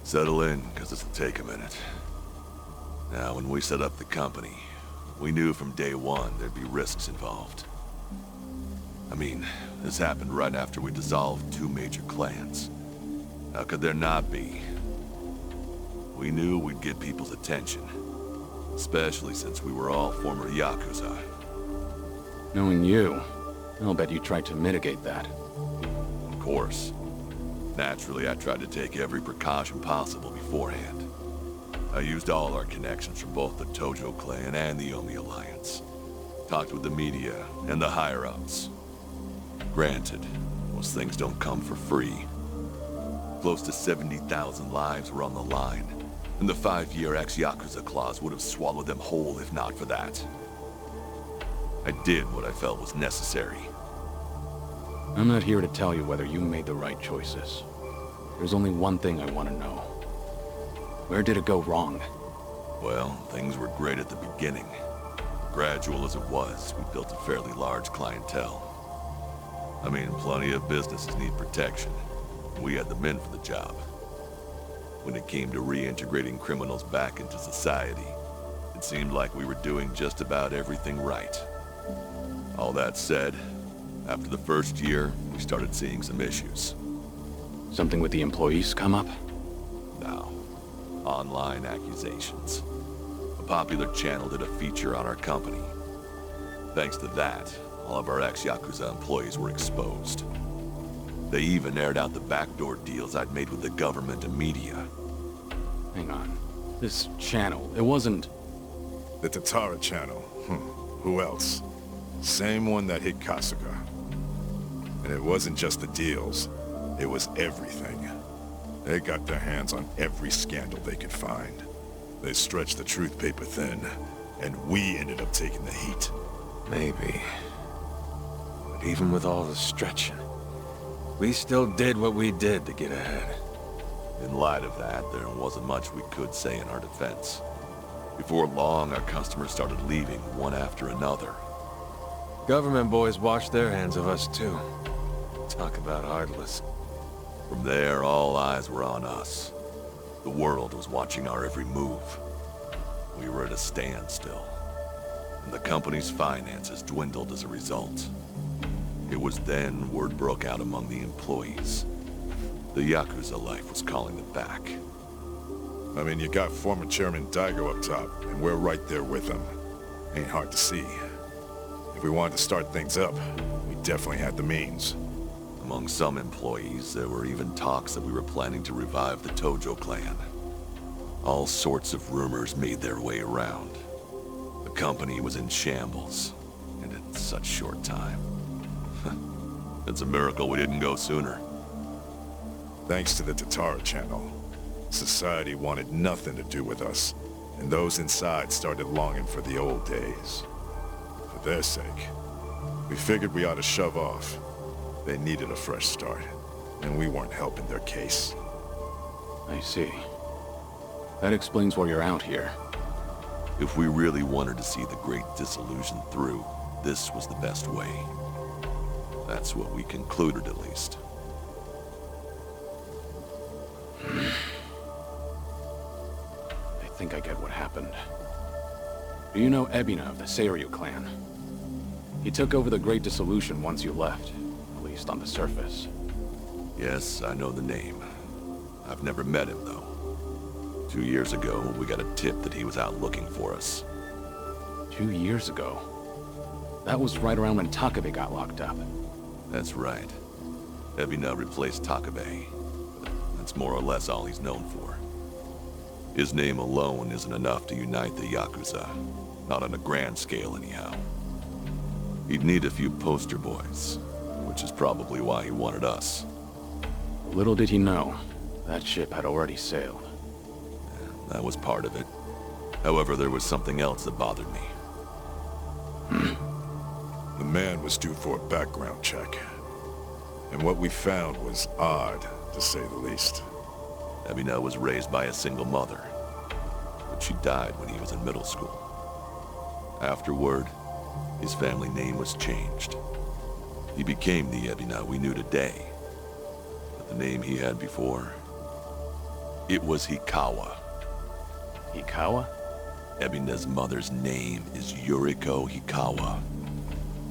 Settle in, because this'll take a minute. Now, when we set up the company, we knew from day one there'd be risks involved. I mean, this happened right after we dissolved 2 major clans. How could there not be? We knew we'd get people's attention, especially since we were all former Yakuza. Knowing you, I'll bet you tried to mitigate that. Of course. Naturally, I tried to take every precaution possible beforehand. I used all our connections from both the Tojo Clan and the Omi Alliance. Talked with the media and the higher-ups. Granted, most things don't come for free. Close to 70,000 lives were on the line, and the 5-year ex-Yakuza clause would have swallowed them whole if not for that. I did what I felt was necessary. I'm not here to tell you whether you made the right choices. There's only one thing I want to know. Where did it go wrong? Well, things were great at the beginning. Gradual as it was, we built a fairly large clientele. I mean, plenty of businesses need protection. We had the men for the job. When it came to reintegrating criminals back into society, it seemed like we were doing just about everything right. All that said, after the first year, we started seeing some issues. Something with the employees come up? No. Online accusations. A popular channel did a feature on our company. Thanks to that, all of our ex-Yakuza employees were exposed. They even aired out the backdoor deals I'd made with the government and media. Hang on. This channel, it wasn't... The Tatara channel. Who else? Same one that hit Kasuga. And it wasn't just the deals. It was everything. They got their hands on every scandal they could find. They stretched the truth paper thin, and we ended up taking the heat. Maybe. But even with all the stretching, we still did what we did to get ahead. In light of that, there wasn't much we could say in our defense. Before long, our customers started leaving one after another. Government boys washed their hands of us too. Talk about heartless. From there, all eyes were on us. The world was watching our every move. We were at a standstill, and the company's finances dwindled as a result. It was then word broke out among the employees. The Yakuza life was calling them back. I mean, you got former Chairman Daigo up top, and we're right there with him. Ain't hard to see. If we wanted to start things up, we definitely had the means. Among some employees, there were even talks that we were planning to revive the Tojo Clan. All sorts of rumors made their way around. The company was in shambles, and in such short time. It's a miracle we didn't go sooner. Thanks to the Tatara channel, society wanted nothing to do with us, and those inside started longing for the old days. For their sake, we figured we ought to shove off. They needed a fresh start, and we weren't helping their case. I see. That explains why you're out here. If we really wanted to see the Great Dissolution through, this was the best way. That's what we concluded, at least. I think I get what happened. Do you know Ebina of the Seiryu clan? He took over the Great Dissolution once you left, at least on the surface. Yes, I know the name. I've never met him, though. 2 years ago, we got a tip that he was out looking for us. 2 years ago? That was right around when Takabe got locked up. That's right. Ebina replaced Takabe. That's more or less all he's known for. His name alone isn't enough to unite the Yakuza. Not on a grand scale, anyhow. He'd need a few poster boys, which is probably why he wanted us. Little did he know, that ship had already sailed. That was part of it. However, there was something else that bothered me. The man was due for a background check. And what we found was odd, to say the least. Ebina was raised by a single mother, but she died when he was in middle school. Afterward, his family name was changed. He became the Ebina we knew today. But the name he had before, it was Hikawa. Hikawa? Ebina's mother's name is Yuriko Hikawa.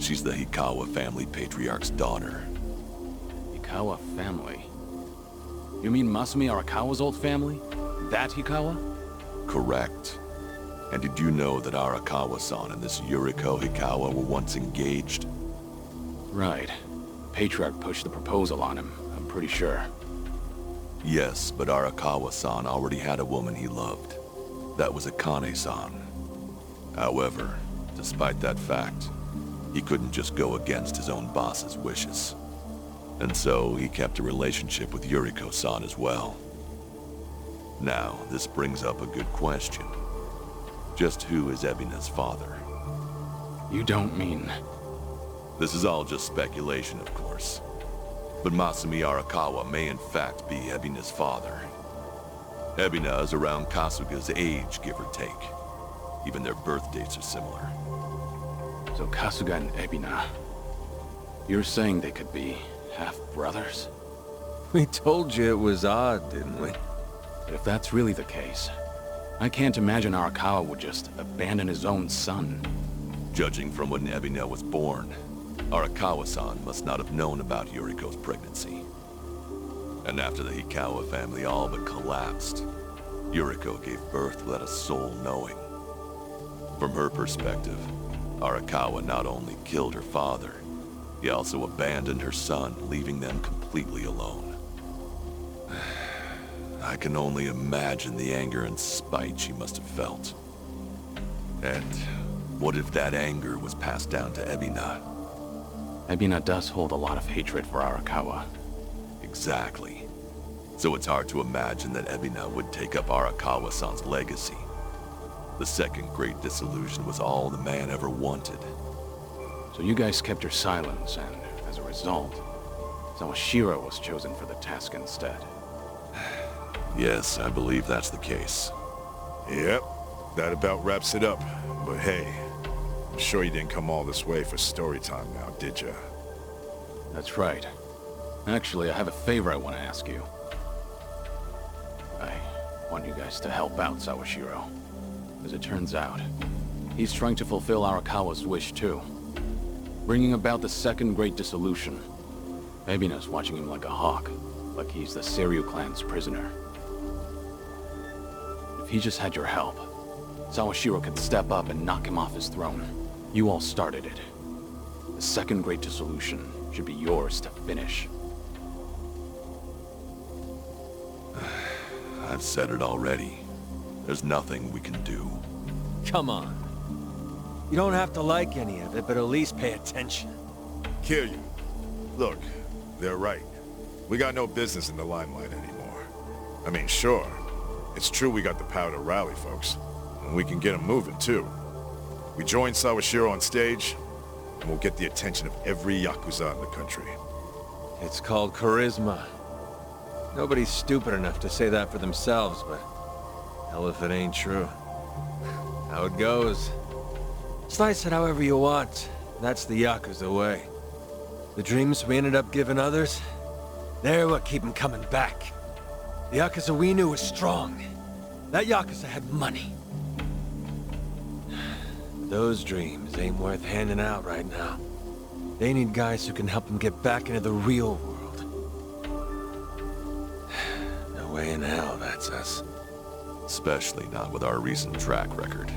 She's the Hikawa family patriarch's daughter. Hikawa family? You mean Masumi Arakawa's old family? That Hikawa? Correct. And did you know that Arakawa-san and this Yuriko Hikawa were once engaged? Right. Patriarch pushed the proposal on him, I'm pretty sure. Yes, but Arakawa-san already had a woman he loved. That was Akane-san. However, despite that fact, he couldn't just go against his own boss's wishes. And so he kept a relationship with Yuriko-san as well. Now, this brings up a good question. Just who is Ebina's father? You don't mean... This is all just speculation, of course. But Masumi Arakawa may in fact be Ebina's father. Ebina is around Kasuga's age, give or take. Even their birth dates are similar. So Kasuga and Ebina, you're saying they could be half-brothers? We told you it was odd, didn't we? But if that's really the case, I can't imagine Arakawa would just abandon his own son. Judging from when Ebina was born, Arakawa-san must not have known about Yuriko's pregnancy. And after the Hikawa family all but collapsed, Yuriko gave birth without a soul knowing. From her perspective, Arakawa not only killed her father, he also abandoned her son, leaving them completely alone. I can only imagine the anger and spite she must have felt. And what if that anger was passed down to Ebina? Ebina does hold a lot of hatred for Arakawa. Exactly. So it's hard to imagine that Ebina would take up Arakawa-san's legacy. The second great dissolution was all the man ever wanted. So you guys kept your silence, and as a result, Sawashiro was chosen for the task instead. Yes, I believe that's the case. Yep, that about wraps it up. But hey, I'm sure you didn't come all this way for story time now, did ya? That's right. Actually, I have a favor I want to ask you. I want you guys to help out Sawashiro. As it turns out, he's trying to fulfill Arakawa's wish too. Bringing about the second great dissolution. Ebina's watching him like a hawk, like he's the Kiryu clan's prisoner. If he just had your help, Sawashiro could step up and knock him off his throne. You all started it. The second great dissolution should be yours to finish. I've said it already. There's nothing we can do. Come on. You don't have to like any of it, but at least pay attention. Kiryu, look, they're right. We got no business in the limelight anymore. I mean, sure, it's true we got the power to rally folks, and we can get them moving too. We join Sawashiro on stage, and we'll get the attention of every Yakuza in the country. It's called charisma. Nobody's stupid enough to say that for themselves, but hell if it ain't true. How it goes. Slice it however you want. That's the Yakuza way. The dreams we ended up giving others, they're what keep them coming back. The Yakuza we knew was strong. That Yakuza had money. Those dreams ain't worth handing out right now. They need guys who can help them get back into the real world. No way in hell that's us. Especially not with our recent track record.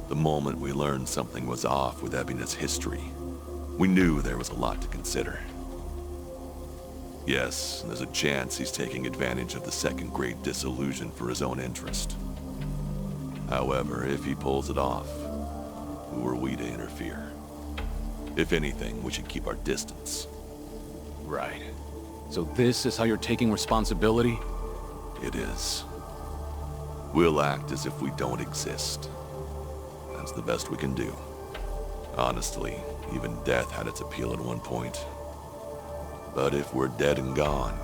The moment we learned something was off with Ebina's history, we knew there was a lot to consider. Yes, there's a chance he's taking advantage of the second great dissolution for his own interest. However, if he pulls it off, who are we to interfere? If anything, we should keep our distance. Right. So this is how you're taking responsibility? It is. We'll act as if we don't exist. That's the best we can do. Honestly, even death had its appeal at one point. But if we're dead and gone,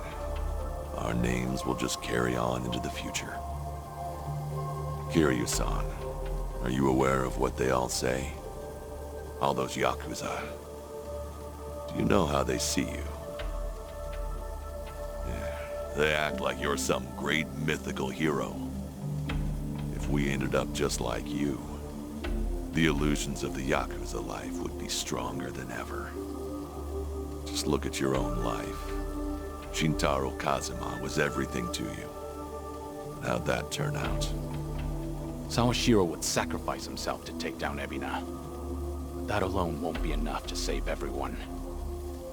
our names will just carry on into the future. Kiryu-san, are you aware of what they all say? All those Yakuza. Do you know how they see you? Yeah, they act like you're some great mythical hero. If we ended up just like you, the illusions of the Yakuza life would be stronger than ever. Just look at your own life. Shintaro Kazuma was everything to you. How'd that turn out? Sawashiro would sacrifice himself to take down Ebina. But that alone won't be enough to save everyone.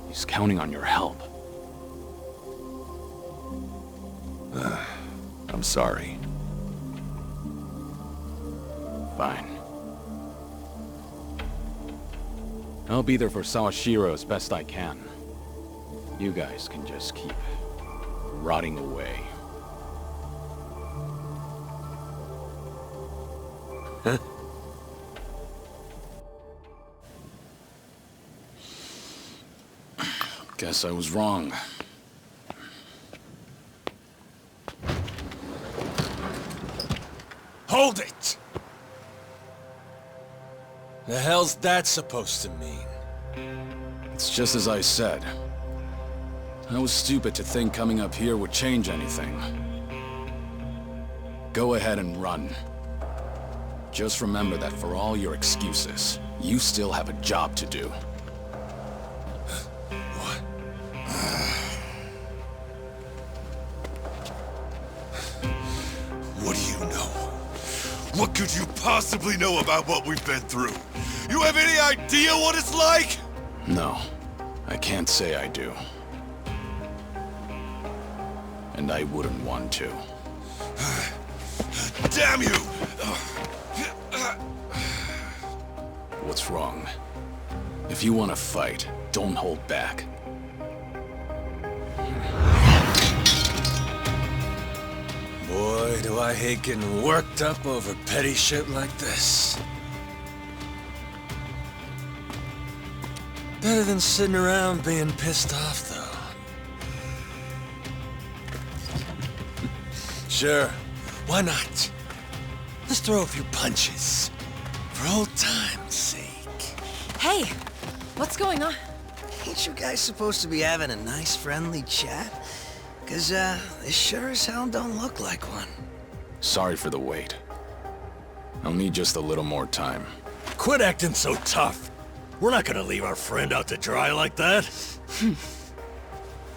He's counting on your help. I'm sorry. Fine. I'll be there for Sawashiro as best I can. You guys can just keep rotting away. Guess I was wrong. The hell's that supposed to mean? It's just as I said. I was stupid to think coming up here would change anything. Go ahead and run. Just remember that for all your excuses, you still have a job to do. What? What do you know? What could you possibly know about what we've been through? You have any idea what it's like? No, I can't say I do. And I wouldn't want to. Damn you! What's wrong? If you want to fight, don't hold back. Boy, do I hate getting worked up over petty shit like this. Better than sitting around being pissed off, though. Sure, why not? Let's throw a few punches. For old time's sake. Hey, what's going on? Ain't you guys supposed to be having a nice, friendly chat? 'Cause, this sure as hell don't look like one. Sorry for the wait. I'll need just a little more time. Quit acting so tough. We're not gonna leave our friend out to dry like that.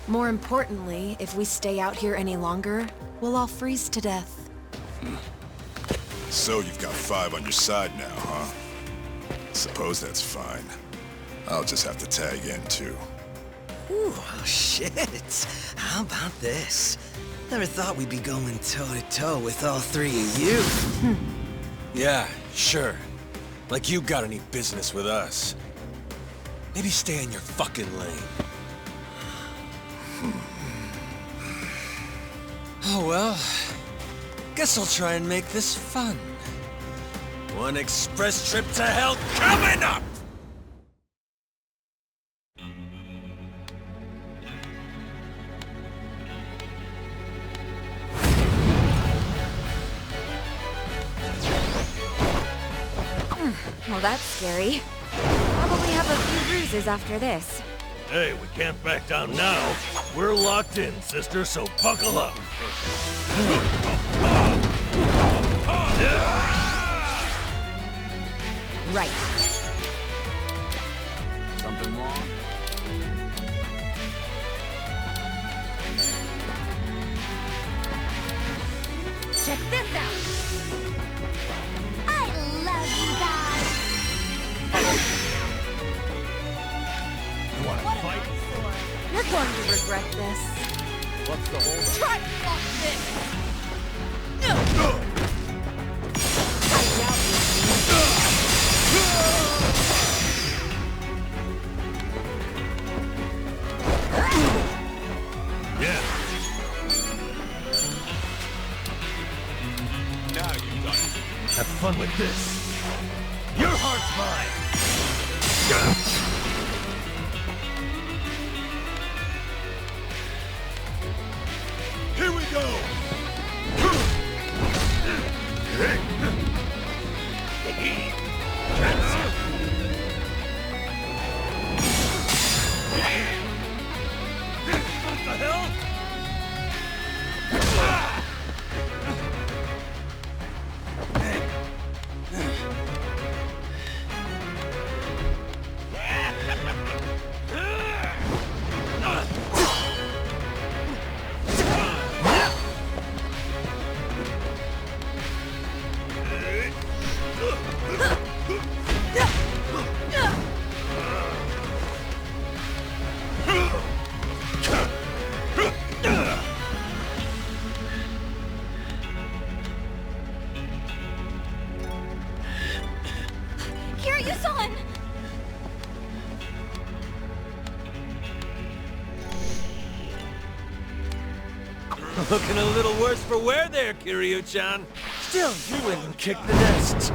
More importantly, if we stay out here any longer, we'll all freeze to death. So you've got 5 on your side now, huh? Suppose that's fine. I'll just have to tag in, too. Ooh, oh shit. How about this? Never thought we'd be going toe-to-toe with all 3 of you. Yeah, sure. Like you got any business with us. Maybe stay in your fucking lane. Oh well, guess I'll try and make this fun. One express trip to hell coming up! Well, that's scary. Probably have a few bruises after this. Hey, we can't back down now. We're locked in, sister, so buckle up. Right. Something wrong? Check this out! I love you guys! You wanna fight? You're going to regret this. What's the hold? Try to block this! I doubt Yeah. Now you've done it. Have fun with this. Your heart's mine. Here we go! What the hell? Kiryu-san! Looking a little worse for wear there, Kiryu-chan. Still, you wouldn't kick the nest.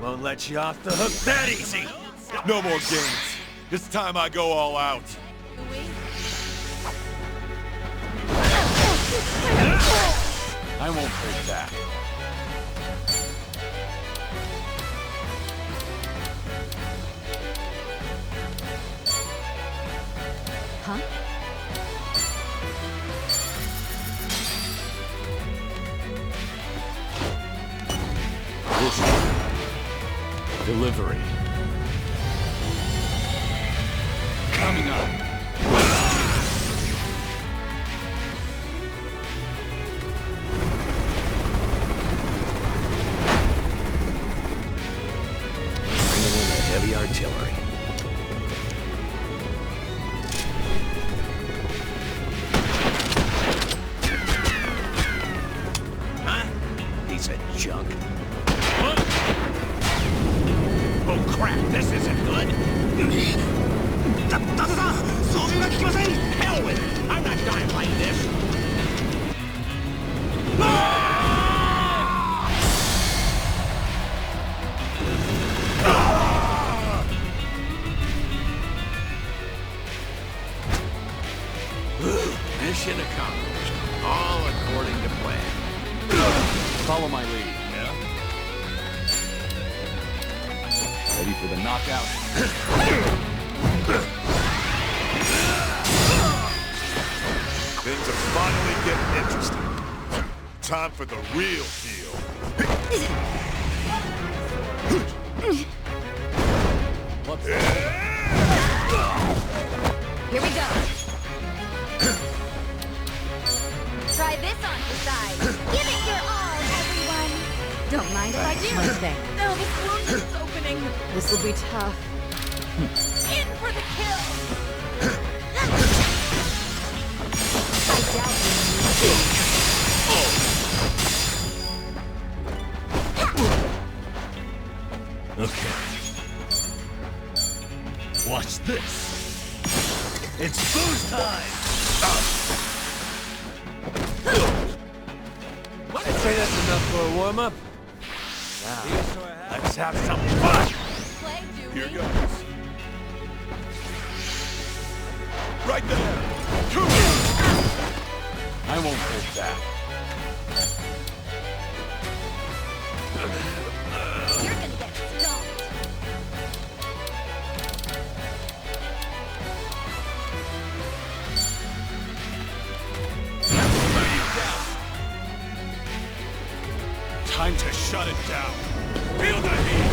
Won't let you off the hook that easy. No more games. It's time I go all out. I won't take that. Huh? Delivery. Coming up. Bringing in the heavy artillery. Huh? Piece of junk. Oh crap, this isn't good! Hell with it! I'm not dying like this! Mission accomplished. All according to plan. Follow my lead. Ready for the knockout? Things are finally getting interesting. Time for the real deal. Here we go. Try this on the side. Give it your all, everyone. Don't mind if I do. One thing. No, this wound is opening. This will be tough. In for the kill. I doubt Okay. Watch this. It's booze time! I'd say that's enough for a warm-up. Now, let's have some fun! Here goes. Right there! I won't hold back. You're gonna get stomped. Time to shut it down. Feel the heat!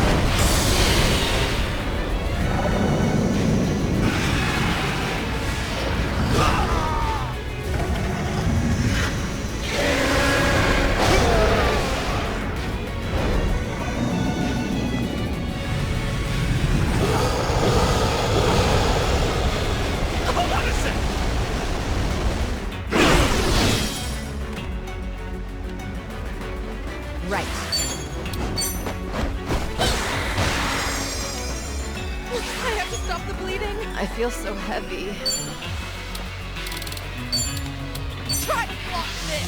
Hold on a sec! Right. I have to stop the bleeding. I feel so heavy. Try to block this.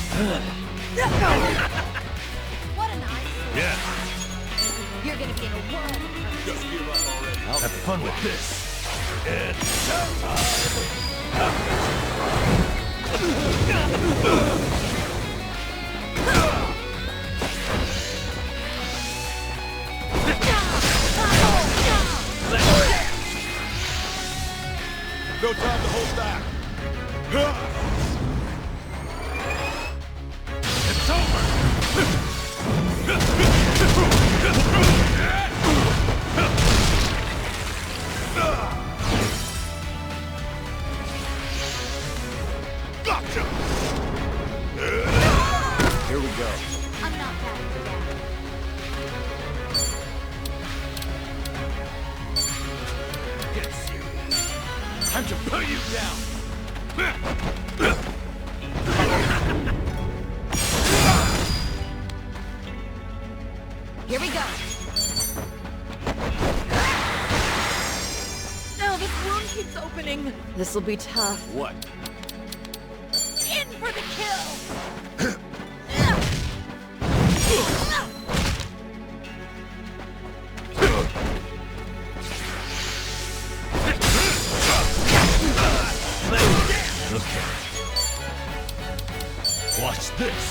What a nice. Yeah. You're gonna be in a world. Just give up already. Have fun with this. It's No time to hold back. It's over! Gotcha! Here we go. I'm not backing down. Get serious. Time to put you down! Here we go. No, this wound keeps opening. This will be tough. What? In for the kill. Watch this!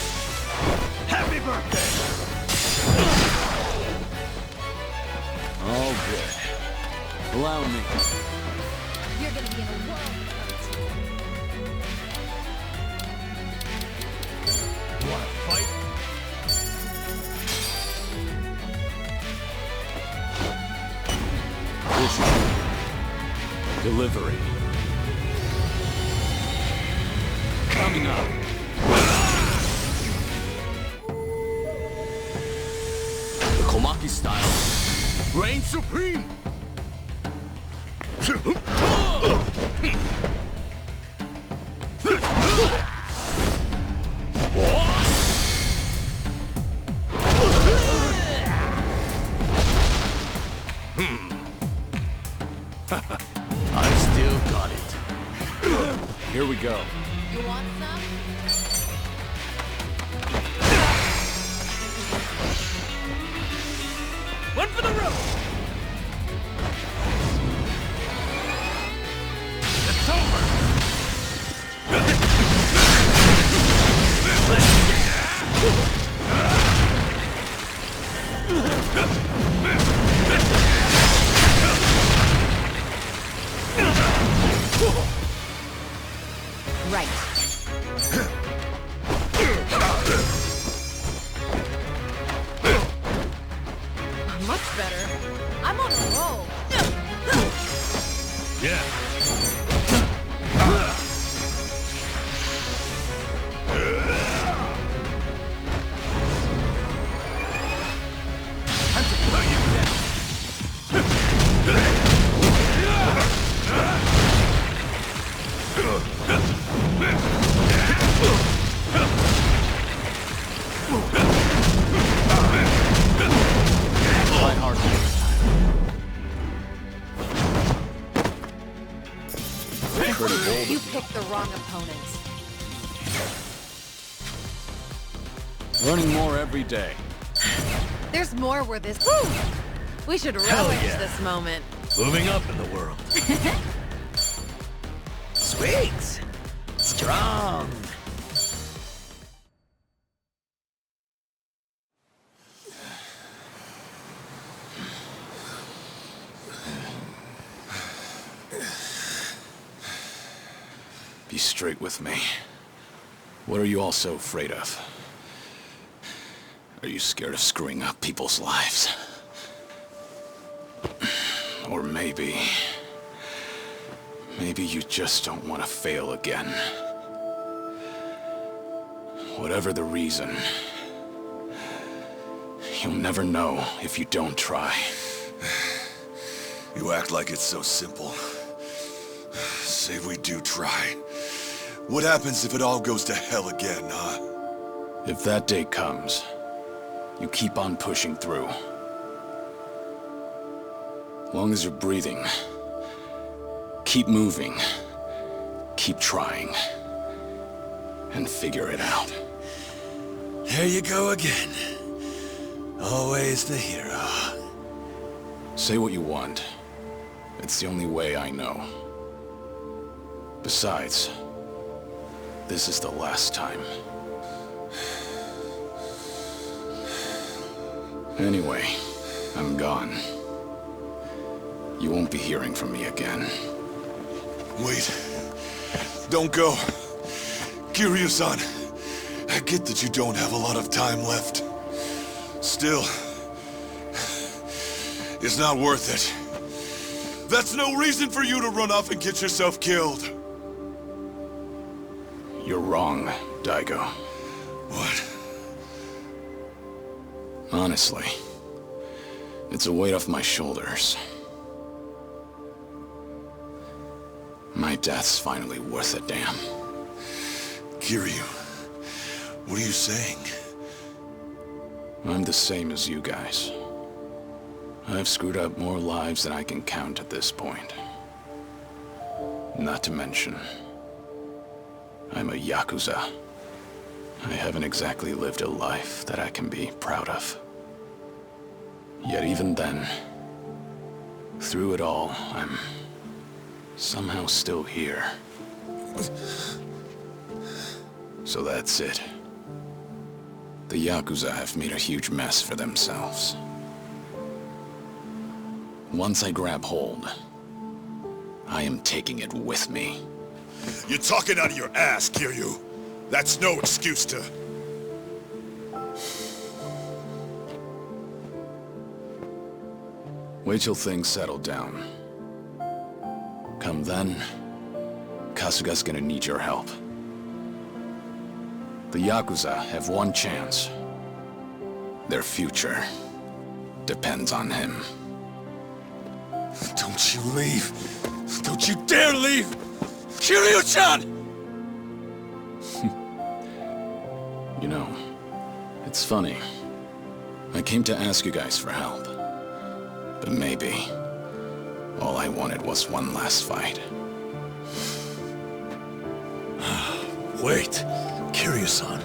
Happy birthday! All good. Allow me. You're gonna be in a world of hurt. delivery. Coming up. The Komaki style. Reign supreme! I still got it. Here we go. You want some? One for the road! It's over! Right. Much better. I'm on a roll. Yeah. Time to put you down. Try hard next time. You picked the wrong opponents. Learning more every day. There's more where this. Woo! We should relish yeah. this moment. Moving up in the world. Sweet. Strong. Be straight with me. What are you all so afraid of? Are you scared of screwing up people's lives? Or maybe you just don't want to fail again. Whatever the reason, you'll never know if you don't try. You act like it's so simple. Say we do try. What happens if it all goes to hell again, huh? If that day comes, you keep on pushing through. Long as you're breathing, keep moving, keep trying, and figure it out. There you go again. Always the hero. Say what you want. It's the only way I know. Besides, this is the last time. Anyway, I'm gone. You won't be hearing from me again. Wait. Don't go. Kiryu-san, I get that you don't have a lot of time left. Still, it's not worth it. That's no reason for you to run off and get yourself killed. You're wrong, Daigo. What? Honestly, it's a weight off my shoulders. My death's finally worth a damn. Kiryu, what are you saying? I'm the same as you guys. I've screwed up more lives than I can count at this point. Not to mention, I'm a Yakuza. I haven't exactly lived a life that I can be proud of. Yet even then, through it all, I'm somehow still here. So that's it. The Yakuza have made a huge mess for themselves. Once I grab hold, I am taking it with me. You're talking out of your ass, Kiryu. That's no excuse to... Wait till things settle down. Come then, Kasuga's gonna need your help. The Yakuza have one chance. Their future depends on him. Don't you leave! Don't you dare leave! Kiryu-chan! You know, it's funny. I came to ask you guys for help. But maybe all I wanted was one last fight. Wait, Kiryu-san.